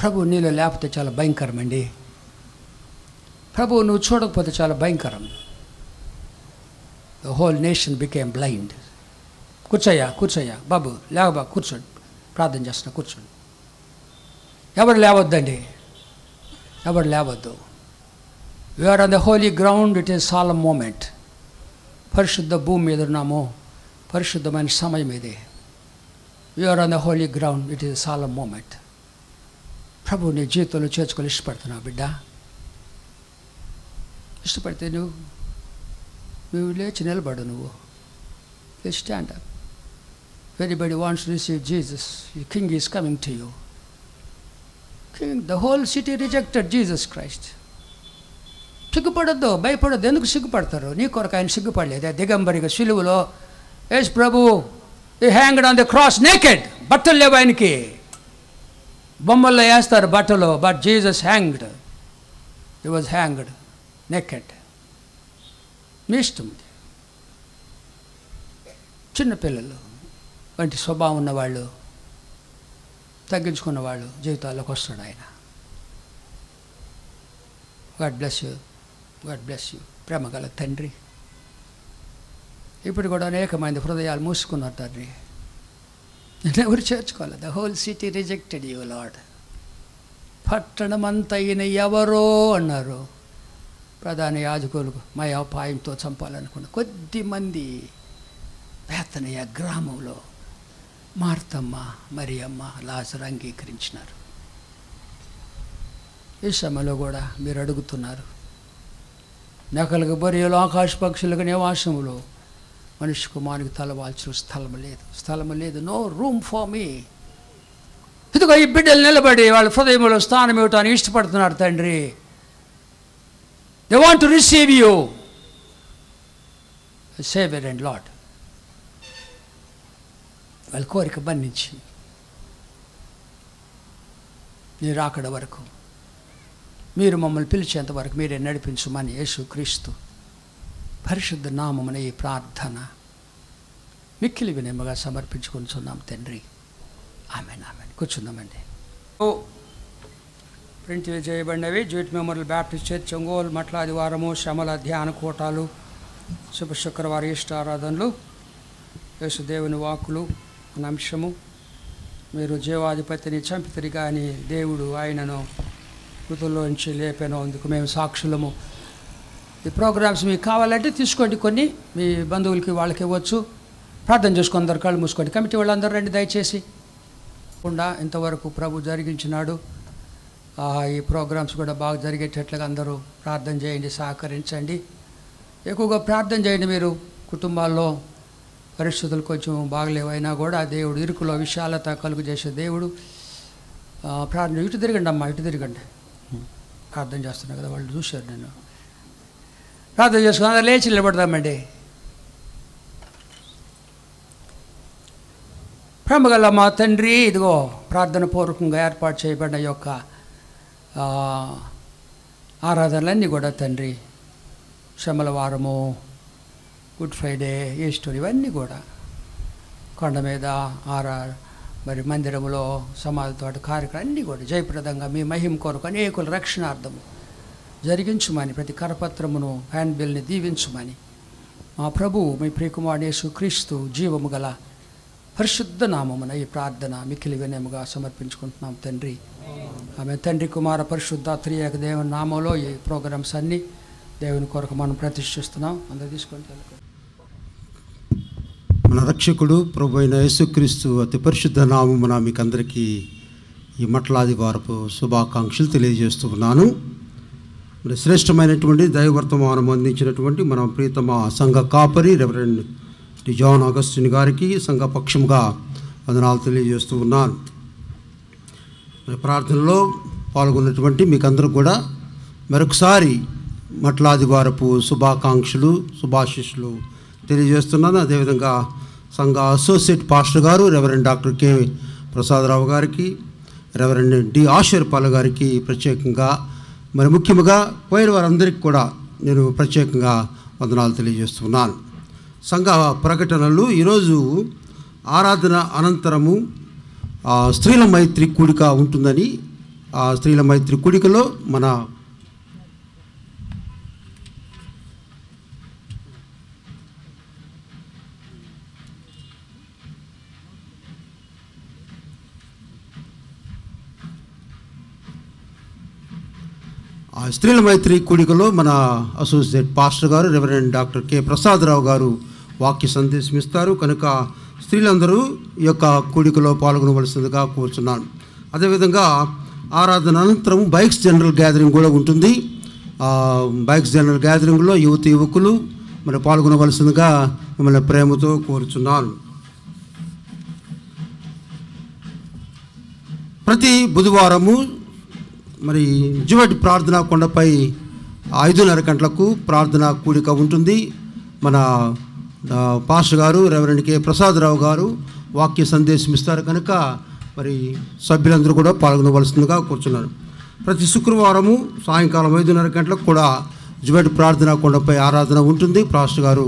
ప్రభు నీలో లేకపోతే చాలా భయంకరం అండి. ప్రభు నువ్వు చూడకపోతే చాలా భయంకరం. The whole nation became blind. కూర్చోయ్యా బాబు, లేవబా, కూర్చోండి, ప్రార్థన చేస్తున్నా, కూర్చోండి. ఎవరు లేవద్దండి, ఎవరు లేవద్దు. We are on the holy ground. It is solemn moment. పరిశుద్ధ భూమి మీద ఉన్నాము, పరిశుద్ధమైన సమయం ఇది. We are on the holy ground. It is solemn moment. ప్రభు నీ జీవితంలో చేర్చుకొని ఇష్టపడుతున్నావు బిడ్డ. ఇష్టపడితే నువ్వు లేచి నిలబడు. నువ్వు stand up. If anybody wants to receive Jesus, the King is coming to you. The whole city rejected Jesus Christ. సిగ్గుపడద్దు, భయపడద్దు. ఎందుకు సిగ్గుపడతారు? నీ కొరకు ఆయన సిగ్గుపడలేదు. దిగంబరిగా సిలువలో యేసు ప్రభు hanged on the cross naked. బట్టలు లేవు ఆయనకి. బొమ్మల్లో వేస్తారు బట్టలు, but Jesus hanged. He was hanged naked. మీ ఇష్టం. చిన్నపిల్లలు వంటి స్వభావం ఉన్నవాళ్ళు తగ్గించుకున్న వాళ్ళు జీవితాల్లోకి వస్తాడు ఆయన. God bless you, God bless you. ప్రేమ గల తండ్రి, ఇప్పుడు కూడా అనేక మంది హృదయాలు మూసుకున్నారు తండ్రి. నేను ఎవరు చేర్చుకోవాలి? The whole city rejected you Lord. పట్టణమంతా ఈయన ఎవరో అన్నారు. ప్రధాన యాజకులు మయోపాయంతో చంపాలనుకున్న కొద్దిమంది బేతనియ గ్రామంలో మార్తమ్మ, మరియమ్మ, లాజరు అంగీకరించినారు. ఈ సమయంలో కూడా మీరు అడుగుతున్నారు, నకలకు బరియలు ఆకాశ పక్షులకు నివాసములో మనిషి కుమారునికి తలవాల్చిన స్థలము లేదు. No room for me. ఇదిగో ఈ బిడ్డలు నిలబడి వాళ్ళ హృదయంలో స్థానం ఇవ్వటానికి ఇష్టపడుతున్నారు తండ్రి. They want to receive you saviour and lord. వాళ్ళ కోరిక బంధించి మీరు రాకడ వరకు, మీరు మమ్మల్ని పిలిచేంత వరకు మీరే నడిపించమని యేసుక్రీస్తు పరిశుద్ధ నామమున ఈ ప్రార్థన మిక్కిలి వినయముగా సమర్పించుకుంటున్నాం తండ్రి. ఆమెన్, ఆమెన్. కూర్చుందామండి. ప్రింట్ చేయబడినవి Jewett memorial Baptist church Ongole మట్లాదివారము శ్రమల ధ్యాన కూటాలు, శుభ శుక్రవారం ఇష్టారాధనలు, యేసుదేవుని వాక్కులు అన్న అంశము. మీరు జీవాధిపతిని చంపితిరి కానీ దేవుడు ఆయనను మృతుల్లోంచి లేపాను, అందుకు మేము సాక్షులము. ఈ ప్రోగ్రామ్స్ మీకు కావాలంటే తీసుకోండి, కొన్ని మీ బంధువులకి వాళ్ళకి ఇవ్వచ్చు. ప్రార్థన చేసుకుని అందరు కళ్ళు మూసుకోండి. కమిటీ వాళ్ళందరూ రండి దయచేసి. ఇంతవరకు ప్రభు జరిగించినాడు. ఈ ప్రోగ్రామ్స్ కూడా బాగా జరిగేటట్లుగా అందరూ ప్రార్థన చేయండి, సహకరించండి. ఎక్కువగా ప్రార్థన చేయండి. మీరు కుటుంబాల్లో పరిస్థితులు కొంచెం బాగలేవైనా కూడా దేవుడు ఇరుకులో విశాలత కలుగు చేసే దేవుడు. ప్రార్థన ఇటు తిరగండి అమ్మా, ఇటు తిరగండి. ప్రార్థన చేస్తున్నా కదా, వాళ్ళు చూశారు నేను. ప్రార్థన చేసుకుని అందరూ లేచి నిలబడదామండి. ప్రేమగల మా తండ్రి, ఇదిగో ప్రార్థన పూర్వకంగా ఏర్పాటు చేయబడిన యొక్క ఆరాధనలన్నీ కూడా తండ్రి, శ్రమల వారము, గుడ్ ఫ్రైడే, ఈస్టర్, ఇవన్నీ కూడా కొండ మీద మరి మందిరంలో సమాధితో కార్యక్రమం అన్నీ కూడా జయప్రదంగా మీ మహిమ కొరకు అనేకుల రక్షణార్థము జరిగించుమని, ప్రతి కరపత్రమును హ్యాండ్ బిల్ని దీవించుమని మా ప్రభువు మీ ప్రియకుమారుడు యేసుక్రీస్తు జీవము గల పరిశుద్ధ నామమున ఈ ప్రార్థన మిక్కిలి వినయముగా సమర్పించుకుంటున్నాం తండ్రి. ఆమె తండ్రి, కుమార, పరిశుద్ధ త్రియేక దేవుని నామంలో ఈ ప్రోగ్రామ్స్ అన్నీ దేవుని కొరకు మనం ప్రతిష్ఠిస్తున్నాం. అందరూ తీసుకొని మన రక్షకుడు ప్రభు అయిన యేసుక్రీస్తు అతి పరిశుద్ధ నామమున మీకు అందరికీ ఈ మట్లాది వారపు శుభాకాంక్షలు తెలియజేస్తూ ఉన్నాను. మరి శ్రేష్టమైనటువంటి దైవవర్తమానం అందించినటువంటి మన ప్రియతమ సంఘ కాపరి రెవరెండ్ డి జాన్ అగస్టిన్ గారికి సంఘ పక్షంగా వందనాలు తెలియజేస్తూ ఉన్నాను. మరి ప్రార్థనలో పాల్గొన్నటువంటి మీకందరూ కూడా మరొకసారి మట్లాది వారపు శుభాకాంక్షలు, శుభాశీస్సులు తెలియజేస్తున్నాను. అదేవిధంగా సంఘ అసోసియేట్ పాస్టర్ గారు రెవరెండ్ డాక్టర్ కె ప్రసాదరావు గారికి, రెవరెండ్ డి ఆశీర్పాల్ గారికి ప్రత్యేకంగా, మరి ముఖ్యంగా పోయిన వారందరికీ కూడా నేను ప్రత్యేకంగా వందనాలు తెలియజేస్తున్నాను. సంఘ ప్రకటనలు ఈరోజు ఆరాధన అనంతరము స్త్రీల మైత్రి కూడిక ఉంటుందని, ఆ స్త్రీల మైత్రి కూడికలో మన స్త్రీల మైత్రి కూడికలో మన అసోసియేట్ పాస్టర్ గారు రెవరెండ్ డాక్టర్ కె ప్రసాదరావు గారు వాక్య సందేశం ఇస్తారు. కనుక స్త్రీలందరూ ఈ యొక్క కూడికలో పాల్గొనవలసిందిగా కోరుచున్నాను. అదేవిధంగా ఆరాధన అనంతరం బైక్స్ జనరల్ గ్యాదరింగ్ కూడా ఉంటుంది. బైక్స్ జనరల్ గ్యాదరింగ్లో యువకులు మరి పాల్గొనవలసిందిగా మిమ్మల్ని ప్రేమతో కోరుచున్నాను. ప్రతి బుధవారము మరి జువటి ప్రార్థనా కొండపై 5:30 గంటలకు ప్రార్థనా కూడిక ఉంటుంది. మన పాస్టర్ గారు రెవరెండ్ కె ప్రసాదరావు గారు వాక్య సందేశం ఇస్తారు. కనుక మరి సభ్యులందరూ కూడా పాల్గొనవలసిందిగా కూర్చున్నారు. ప్రతి శుక్రవారము సాయంకాలం 5:30 గంటలకు కూడా జువటి ప్రార్థనా కొండపై ఆరాధన ఉంటుంది. పాస్టర్ గారు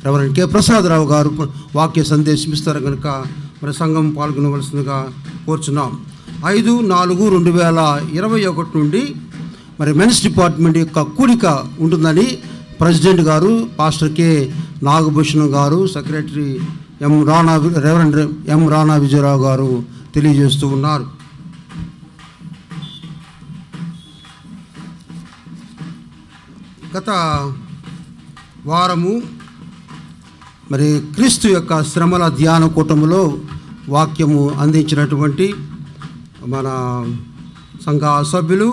రెవరెండ్ కె ప్రసాదరావు గారు వాక్య సందేశం ఇస్తారు. కనుక మరి సంఘం పాల్గొనవలసిందిగా కోరుచున్నాం. 5/4/2021 నుండి మరి మెన్స్ డిపార్ట్మెంట్ యొక్క కూడిక ఉంటుందని ప్రెసిడెంట్ గారు పాస్టర్ కె నాగభూషణం గారు, సెక్రటరీ రెవరెండ్ ఎం రాణా విజయరావు గారు తెలియజేస్తూ ఉన్నారు. గత వారము మరి క్రీస్తు యొక్క శ్రమల ధ్యాన కూటములో వాక్యము అందించినటువంటి మన సంఘ సభ్యులు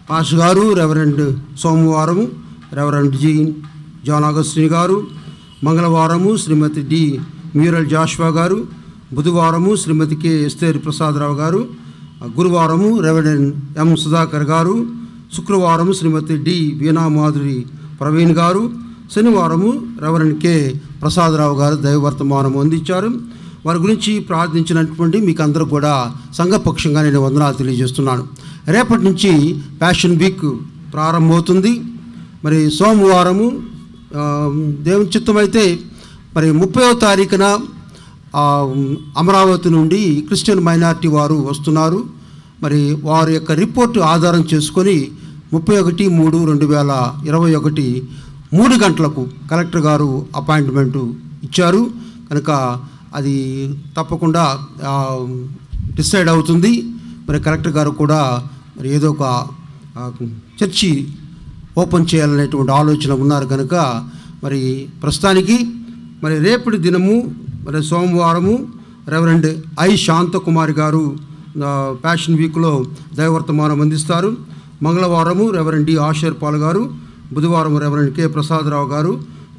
పాస్ గారు, రెవరెండ్ సోమవారము రెవరెండ్ జాన్ అగస్టిన్ గారు, మంగళవారము శ్రీమతి డి మ్యూరల్ జాషువా గారు, బుధవారము శ్రీమతి కె ఎస్తేరి ప్రసాదరావు గారు, గురువారము రెవరెండ్ ఎం సుధాకర్ గారు, శుక్రవారము శ్రీమతి డి వీణా మాధురి ప్రవీణ్ గారు, శనివారము రెవరెండ్ కె ప్రసాదరావు గారు దైవవర్తమానం అందించారు. వారి గురించి ప్రార్థించినటువంటి మీకు అందరూ కూడా సంఘపక్షంగా నేను వందనాలు తెలియజేస్తున్నాను. రేపటి నుంచి ప్యాషన్ వీక్ ప్రారంభమవుతుంది. మరి సోమవారము దేవుని చిత్తమైతే మరి 30వ తారీఖున అమరావతి నుండి క్రిస్టియన్ మైనారిటీ వారు వస్తున్నారు. మరి వారి యొక్క రిపోర్టు ఆధారం చేసుకొని 31/3/2021 3 గంటలకు కలెక్టర్ గారు అపాయింట్మెంటు ఇచ్చారు కనుక అది తప్పకుండా డిసైడ్ అవుతుంది. మరి కలెక్టర్ గారు కూడా మరి ఏదో ఒక చర్చి ఓపెన్ చేయాలనేటువంటి ఆలోచన ఉన్నారు కనుక మరి ప్రస్తుతానికి మరి రేపటి దినము మరి సోమవారము రెవరెండ్ ఐ శాంతకుమారి గారు ప్యాషన్ వీక్లో దైవవర్తమానం అందిస్తారు. మంగళవారము రెవరెండ్ డి ఆషర్ పాల్ గారు, బుధవారం రెవరెండ్ కె ప్రసాదరావు గారు,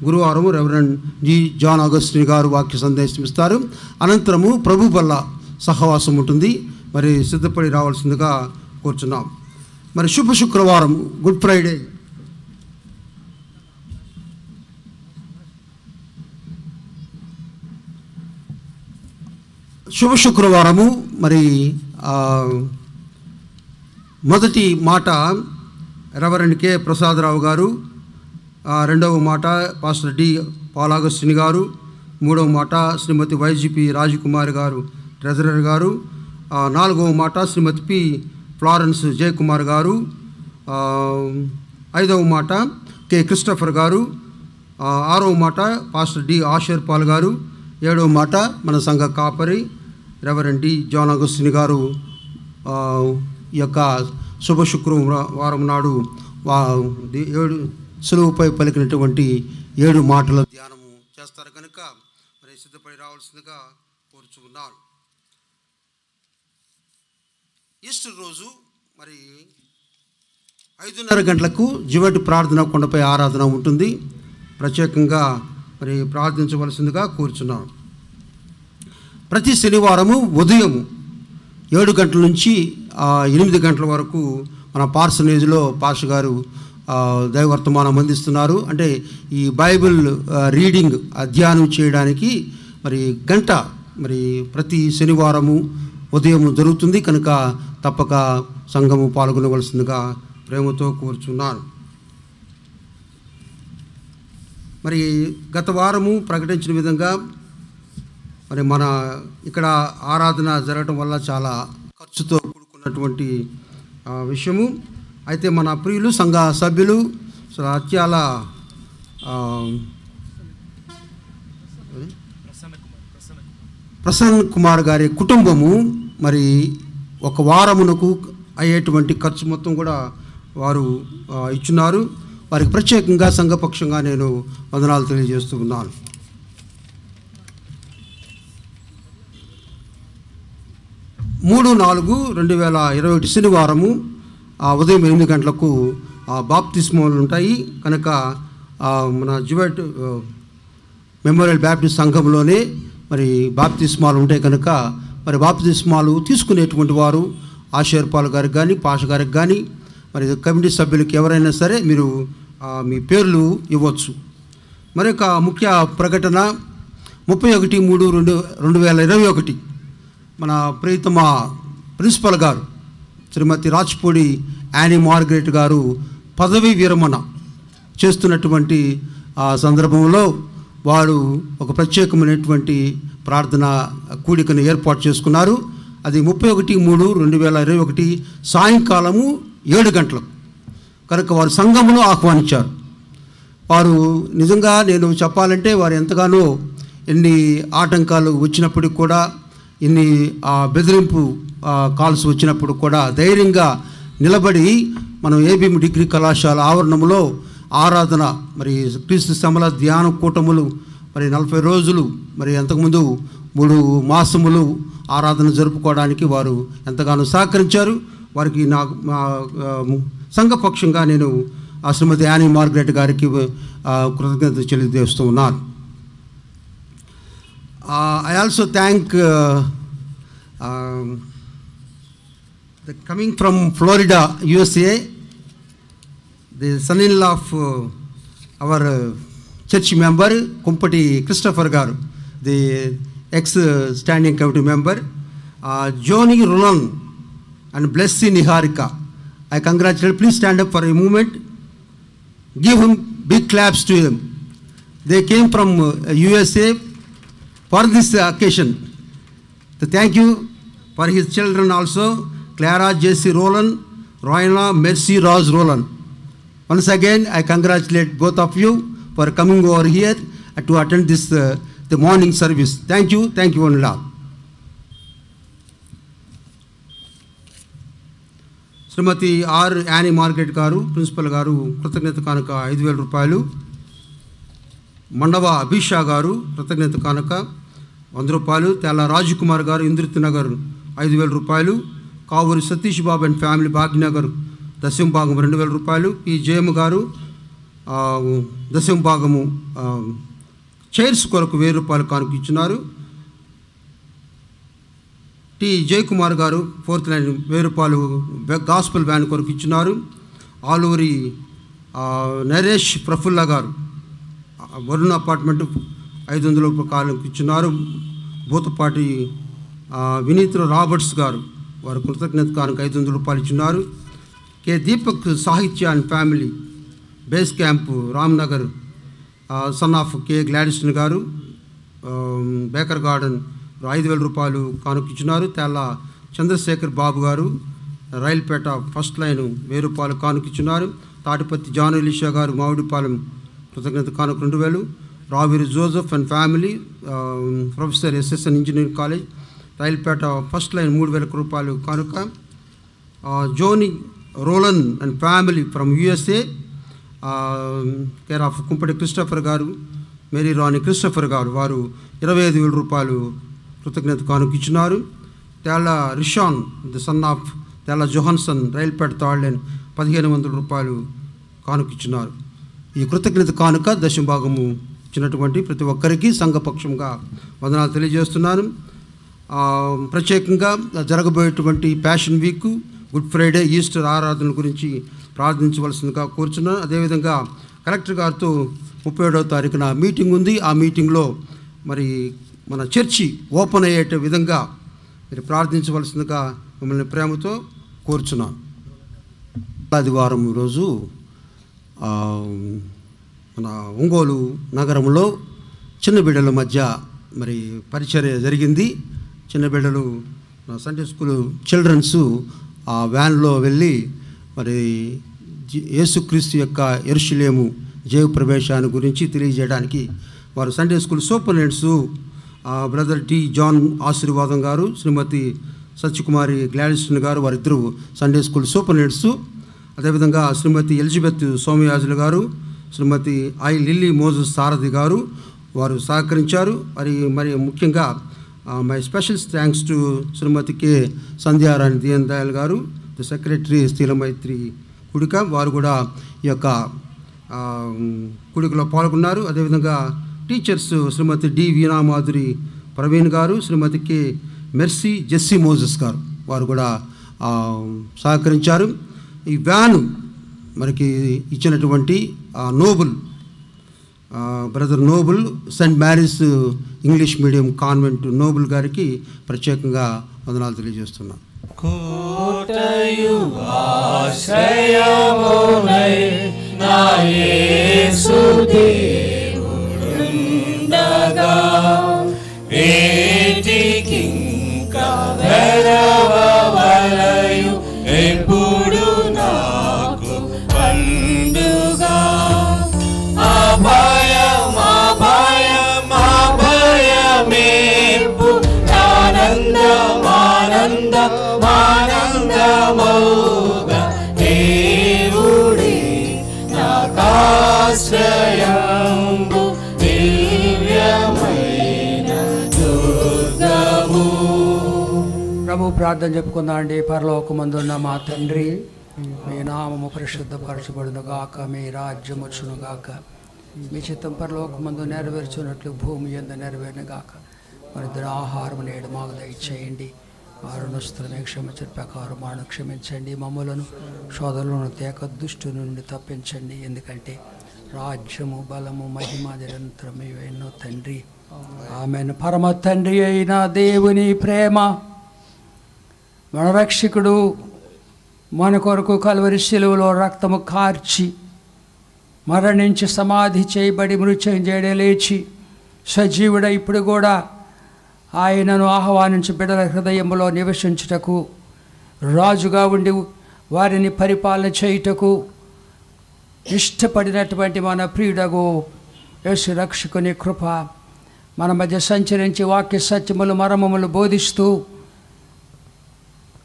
గురువారం రెవరెండ్ జి జాన్ అగస్టిన్ గారు వాక్య సందేశం ఇస్తారు. అనంతరము ప్రభు బల్ల సహవాసం ఉంటుంది. మరి సిద్ధపడి రావాల్సిందిగా కోరుచున్నాం. మరి శుభ శుక్రవారం గుడ్ ఫ్రైడే శుభ శుక్రవారము మరి మొదటి మాట రెవరెండ్ కె ప్రసాదరావు గారు, రెండవ మాట పాస్టర్ డి పాలాగస్టిన్ గారు, మూడవ మాట శ్రీమతి వైజీపీ రాజకుమారి గారు ట్రెజరర్ గారు, నాలుగవ మాట శ్రీమతి పి ఫ్లారెన్స్ జయకుమార్ గారు, ఐదవ మాట కె క్రిస్టఫర్ గారు, ఆరవ మాట పాస్టర్ డి ఆషర్ పాల్ గారు, ఏడవ మాట మన సంఘ కాపరి రెవరెండ్ డి జాన్ అగస్టిన్ గారు ఈ యొక్క శుభ శుక్రవారం నాడు 7 సులువుపై పలికినటువంటి 7 మాటల ధ్యానము చేస్తారు కనుక మరి సిద్ధపడి రావాల్సిందిగా కోరుచున్నారు. ఈస్టర్ రోజు మరి 5:30 గంటలకు జివటి ప్రార్థన కొండపై ఆరాధన ఉంటుంది. ప్రత్యేకంగా మరి ప్రార్థించవలసిందిగా కోరుచున్నాను. ప్రతి శనివారము ఉదయం 7 గంటల నుంచి 8 గంటల వరకు మన పార్సనేజ్లో పాస్టర్ గారు దైవవర్తమానం అందిస్తున్నారు. అంటే ఈ బైబిల్ రీడింగ్ అధ్యయనం చేయడానికి మరి గంట మరి ప్రతి శనివారము ఉదయం జరుగుతుంది కనుక తప్పక సంఘము పాల్గొనవలసిందిగా ప్రేమతో కోరుచున్నాను. మరి గత వారము ప్రకటించిన విధంగా మరి మన ఇక్కడ ఆరాధన జరగటం వల్ల చాలా ఖర్చుతో కూడుకున్నటువంటి విషయము. అయితే మన ప్రియులు సంఘ సభ్యులు అత్యాల ప్రసన్న కుమార్ గారి కుటుంబము మరి ఒక వారమునకు అయ్యేటువంటి ఖర్చు మొత్తం కూడా వారు ఇచ్చున్నారు. వారికి ప్రత్యేకంగా సంఘపక్షంగా నేను వందనాలు తెలియజేస్తూ ఉన్నాను. 3/4/2021 శనివారము ఉదయం 8 గంటలకు బాప్తిస్మాలు ఉంటాయి కనుక మన జివెట్ మెమోరియల్ బ్యాప్టిస్ట్ సంఘంలోనే మరి బాప్తిస్మాలు ఉంటాయి కనుక మరి బాప్తిస్మాలు తీసుకునేటువంటి వారు ఆశీర్పాల్ గారికి కానీ పాష గారికి కానీ మరి కమిటీ సభ్యులకి ఎవరైనా సరే మీరు మీ పేర్లు ఇవ్వచ్చు. మరి ఒక ముఖ్య ప్రకటన 31/3/2021 మన ప్రియతమ ప్రిన్సిపల్ గారు శ్రీమతి రాజ్పూడి యానీ మార్గరెట్ గారు పదవీ విరమణ చేస్తున్నటువంటి సందర్భంలో వారు ఒక ప్రత్యేకమైనటువంటి ప్రార్థన కూడికను ఏర్పాటు చేసుకున్నారు. అది 31/3/2021 సాయంకాలము 7 గంటలకు కనుక వారు సంఘమును ఆహ్వానించారు. వారు నిజంగా నేను చెప్పాలంటే వారు ఎంతగానో ఎన్ని ఆటంకాలు వచ్చినప్పటికి కూడా ఎన్ని బెదిరింపు కాల్స్ వచ్చినప్పుడు కూడా ధైర్యంగా నిలబడి మనం ఏబీఎం డిగ్రీ కళాశాల ఆవరణంలో ఆరాధన మరి క్రీస్తు శ్రమల ధ్యాన కూటములు మరి 40 రోజులు మరి అంతకుముందు 3 మాసములు ఆరాధన జరుపుకోవడానికి వారు ఎంతగానో సహకరించారు. వారికి మా సంఘపక్షంగా నేను శ్రీమతి యానీ మార్గరెట్ గారికి కృతజ్ఞత తెలియజేస్తూ ఉన్నాను. I also thank the coming from Florida, USA, the son-in-law of our church member Kumpati Christopher Garu, the ex-standing committee member, Joni Roland and Blessy Niharika. I congratulate. Please stand up for a moment. Give him big claps to him. They came from USA for this occasion. So thank you for his children also, Clara J.C. Roland, Royna Mercy Rose Roland. Once again, I congratulate both of you for coming over here to attend this the morning service. Thank you one and all. Shrimati R Annie Margaret గారు principal గారు కృతజ్ఞత కానుక 5,000 రూపాయలు. మండవ అభిషా గారు కృతజ్ఞత కానుక 100 రూపాయలు. తెల్ల రాజకుమార్ గారు ఇంద్రిత్ నగర్ 5,000 రూపాయలు. కావూరి సతీష్ బాబు అండ్ ఫ్యామిలీ భాగ్యనగర్ దశమ భాగం 2,000 రూపాయలు. పి జయమ్మ గారు దశమ భాగము చైర్స్ కొరకు 1,000 రూపాయలు కానుక ఇచ్చినారు. టి జయకుమార్ గారు 4th లైన్ 1,000 రూపాయలు గాస్పల్ వ్యాన్ కొరకు ఇచ్చినారు. ఆలూరి నరేష్ ప్రఫుల్ల గారు వరుణ్ అపార్ట్మెంట్ 500 రూపాయలు ఇచ్చినారు. భూతపాటి వినీత్ రాబర్ట్స్ గారు వారు కృతజ్ఞత కానుక 500 రూపాయలు ఇచ్చినారు. K Deepak Sahitya and family base camp Ramnagar son of K Gladstone గారు బేకర్ గార్డెన్ 5,000 రూపాయలు కానుక ఇచ్చినారు. తెల్ల చంద్రశేఖర్ బాబు గారు రైల్పేట ఫస్ట్ లైన్ 1,000 రూపాయలు కానుక ఇచ్చినారు. తాటిపత్తి జాన్ ఎలీషా గారు మామిడిపాలెం కృతజ్ఞత కానుక 2,000. Raviri Joseph and family professor SSN engineering college Railpet first line 3,000 రూపాయలు కానుక. Joni Rolan and family from USA care of Kumpati Christopher garu Mary Rani Christopher garu వారు 25,000 రూపాయలు కృతజ్ఞత కానుక ఇచ్చినారు. Tella Rishan the son of Tella Johansson Railpet third line 1,500 రూపాయలు కానుక ఇచ్చినారు. ఈ కృతజ్ఞత కానుక దశమ భాగము ఇచ్చినటువంటి ప్రతి ఒక్కరికి సంఘపక్షంగా వందనాలు తెలియజేస్తున్నాను. ప్రత్యేకంగా జరగబోయేటువంటి passion week, good Friday, Easter ఆరాధనల గురించి ప్రార్థించవలసిందిగా కోరుచున్నాను. అదేవిధంగా కలెక్టర్ గారితో 37వ తారీఖున మీటింగ్ ఉంది. ఆ మీటింగ్లో మరి మన చర్చి ఓపెన్ అయ్యేట విధంగా మీరు ప్రార్థించవలసిందిగా మిమ్మల్ని ప్రేమతో కోరుచున్నాను. ఆదివారం రోజు మన ఒంగోలు నగరంలో చిన్న బిడ్డల మధ్య మరి పరిచర్య జరిగింది. చిన్న బిడ్డలు సండే స్కూల్ చిల్డ్రన్స్ ఆ వ్యాన్లో వెళ్ళి మరి యేసుక్రీస్తు యొక్క యెరూషలేము జైవ ప్రవేశాన్ని గురించి తెలియజేయడానికి వారు Sunday school superintendents brother T John Aseervadam గారు, శ్రీమతి సత్యకుమారి గ్లాడిస్టన్ గారు వారిద్దరూ సండే స్కూల్ సూపరింటెండెంట్స్. అదేవిధంగా శ్రీమతి ఎలిజబెత్ సోమయాజులు గారు, Shrimati I Lily Moses Sarathi గారు వారు సహకరించారు. మరి ముఖ్యంగా my special thanks to Shrimati K Sandhyarani Deen Dayal గారు, ది సెక్రటరీ స్థిరమైత్రి కుడిక, వారు కూడా ఈ యొక్క కుడికలో పాల్గొన్నారు. అదేవిధంగా teachers Shrimati D Veenamadhuri Praveen garu, Shrimati K Mercy Jessie Moses garu వారు కూడా సహకరించారు. ఈ వ్యాను మనకి ఇచ్చినటువంటి noble brother noble saint Mary's English medium convent noble గారికి ప్రత్యేకంగా వందనాలు తెలియజేస్తున్నాను. కోటయు ఆశ్రయమునై నా యేసు దేవుడుండగా ఆశ్రయంబు దివ్యమైన దుర్గము. ప్రభు ప్రార్థన చెప్పుకుందాం అండి. పరలోకమందున్న మా తండ్రి, మీ నామము పరిశుద్ధపరచబడును గాక, మీ రాజ్యం వచ్చును గాక, మీ చిత్తం పరలోకమందు నెరవేర్చున్నట్లు భూమి యందు నెరవేరును గాక. మన ఇద్దరు ఆహారం నేడు మాకు దయచేయండి. వారు రుణస్తులమే క్షమించిన ప్రకారం మాను క్షమించండి. మమ్మలను శోధనలను తేక దుష్టు నుండి తప్పించండి. ఎందుకంటే రాజ్యము, బలము, మహిమ నిరంతరం ఎన్నో తండ్రి. ఆమెను. పరమ తండ్రి అయిన దేవుని ప్రేమ, మన రక్షకుడు మన కొరకు కల్వరి శిలువలో రక్తము కార్చి మరణించి సమాధి చేయబడి మృత్యుంజయుడే లేచి సజీవుడ ఇప్పుడు కూడా ఆయనను ఆహ్వానించి బిడ్డల హృదయంలో నివసించుటకు, రాజుగా ఉండి వారిని పరిపాలన చేయుటకు ఇష్టపడినటువంటి మన ప్రియుడగు యేసు రక్షకుని కృప మన మధ్య సంచరించి వాక్య సత్యములు మర్మములు బోధిస్తూ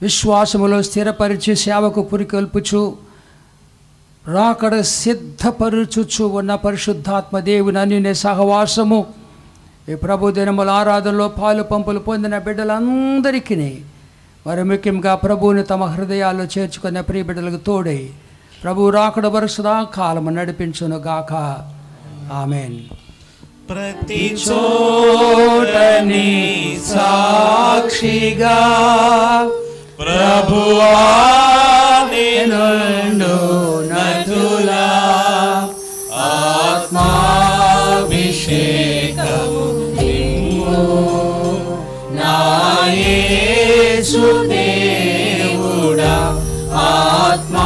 విశ్వాసములో స్థిరపరిచి సేవకు పురికొల్పుచు రాకడ సిద్ధపరుచుచు ఉన్న పరిశుద్ధాత్మ దేవుని అన్యునే సహవాసము ఈ ప్రభు దినముల ఆరాధనలో పాలు పంపులు పొందిన బిడ్డలందరికీ మరి ముఖ్యంగా ప్రభువుని తమ హృదయాల్లో చేర్చుకున్న ప్రియ బిడ్డలకు తోడై ప్రభు రాకడ వరుసదా కాలము నడిపించును గాక. ఆమెన్. ప్రతి చోటని సాక్షిగా ప్రభువా నేను నటులా ఆత్మాభిషేకము నిమ్ము నా యేసు దేవుడా ఆత్మ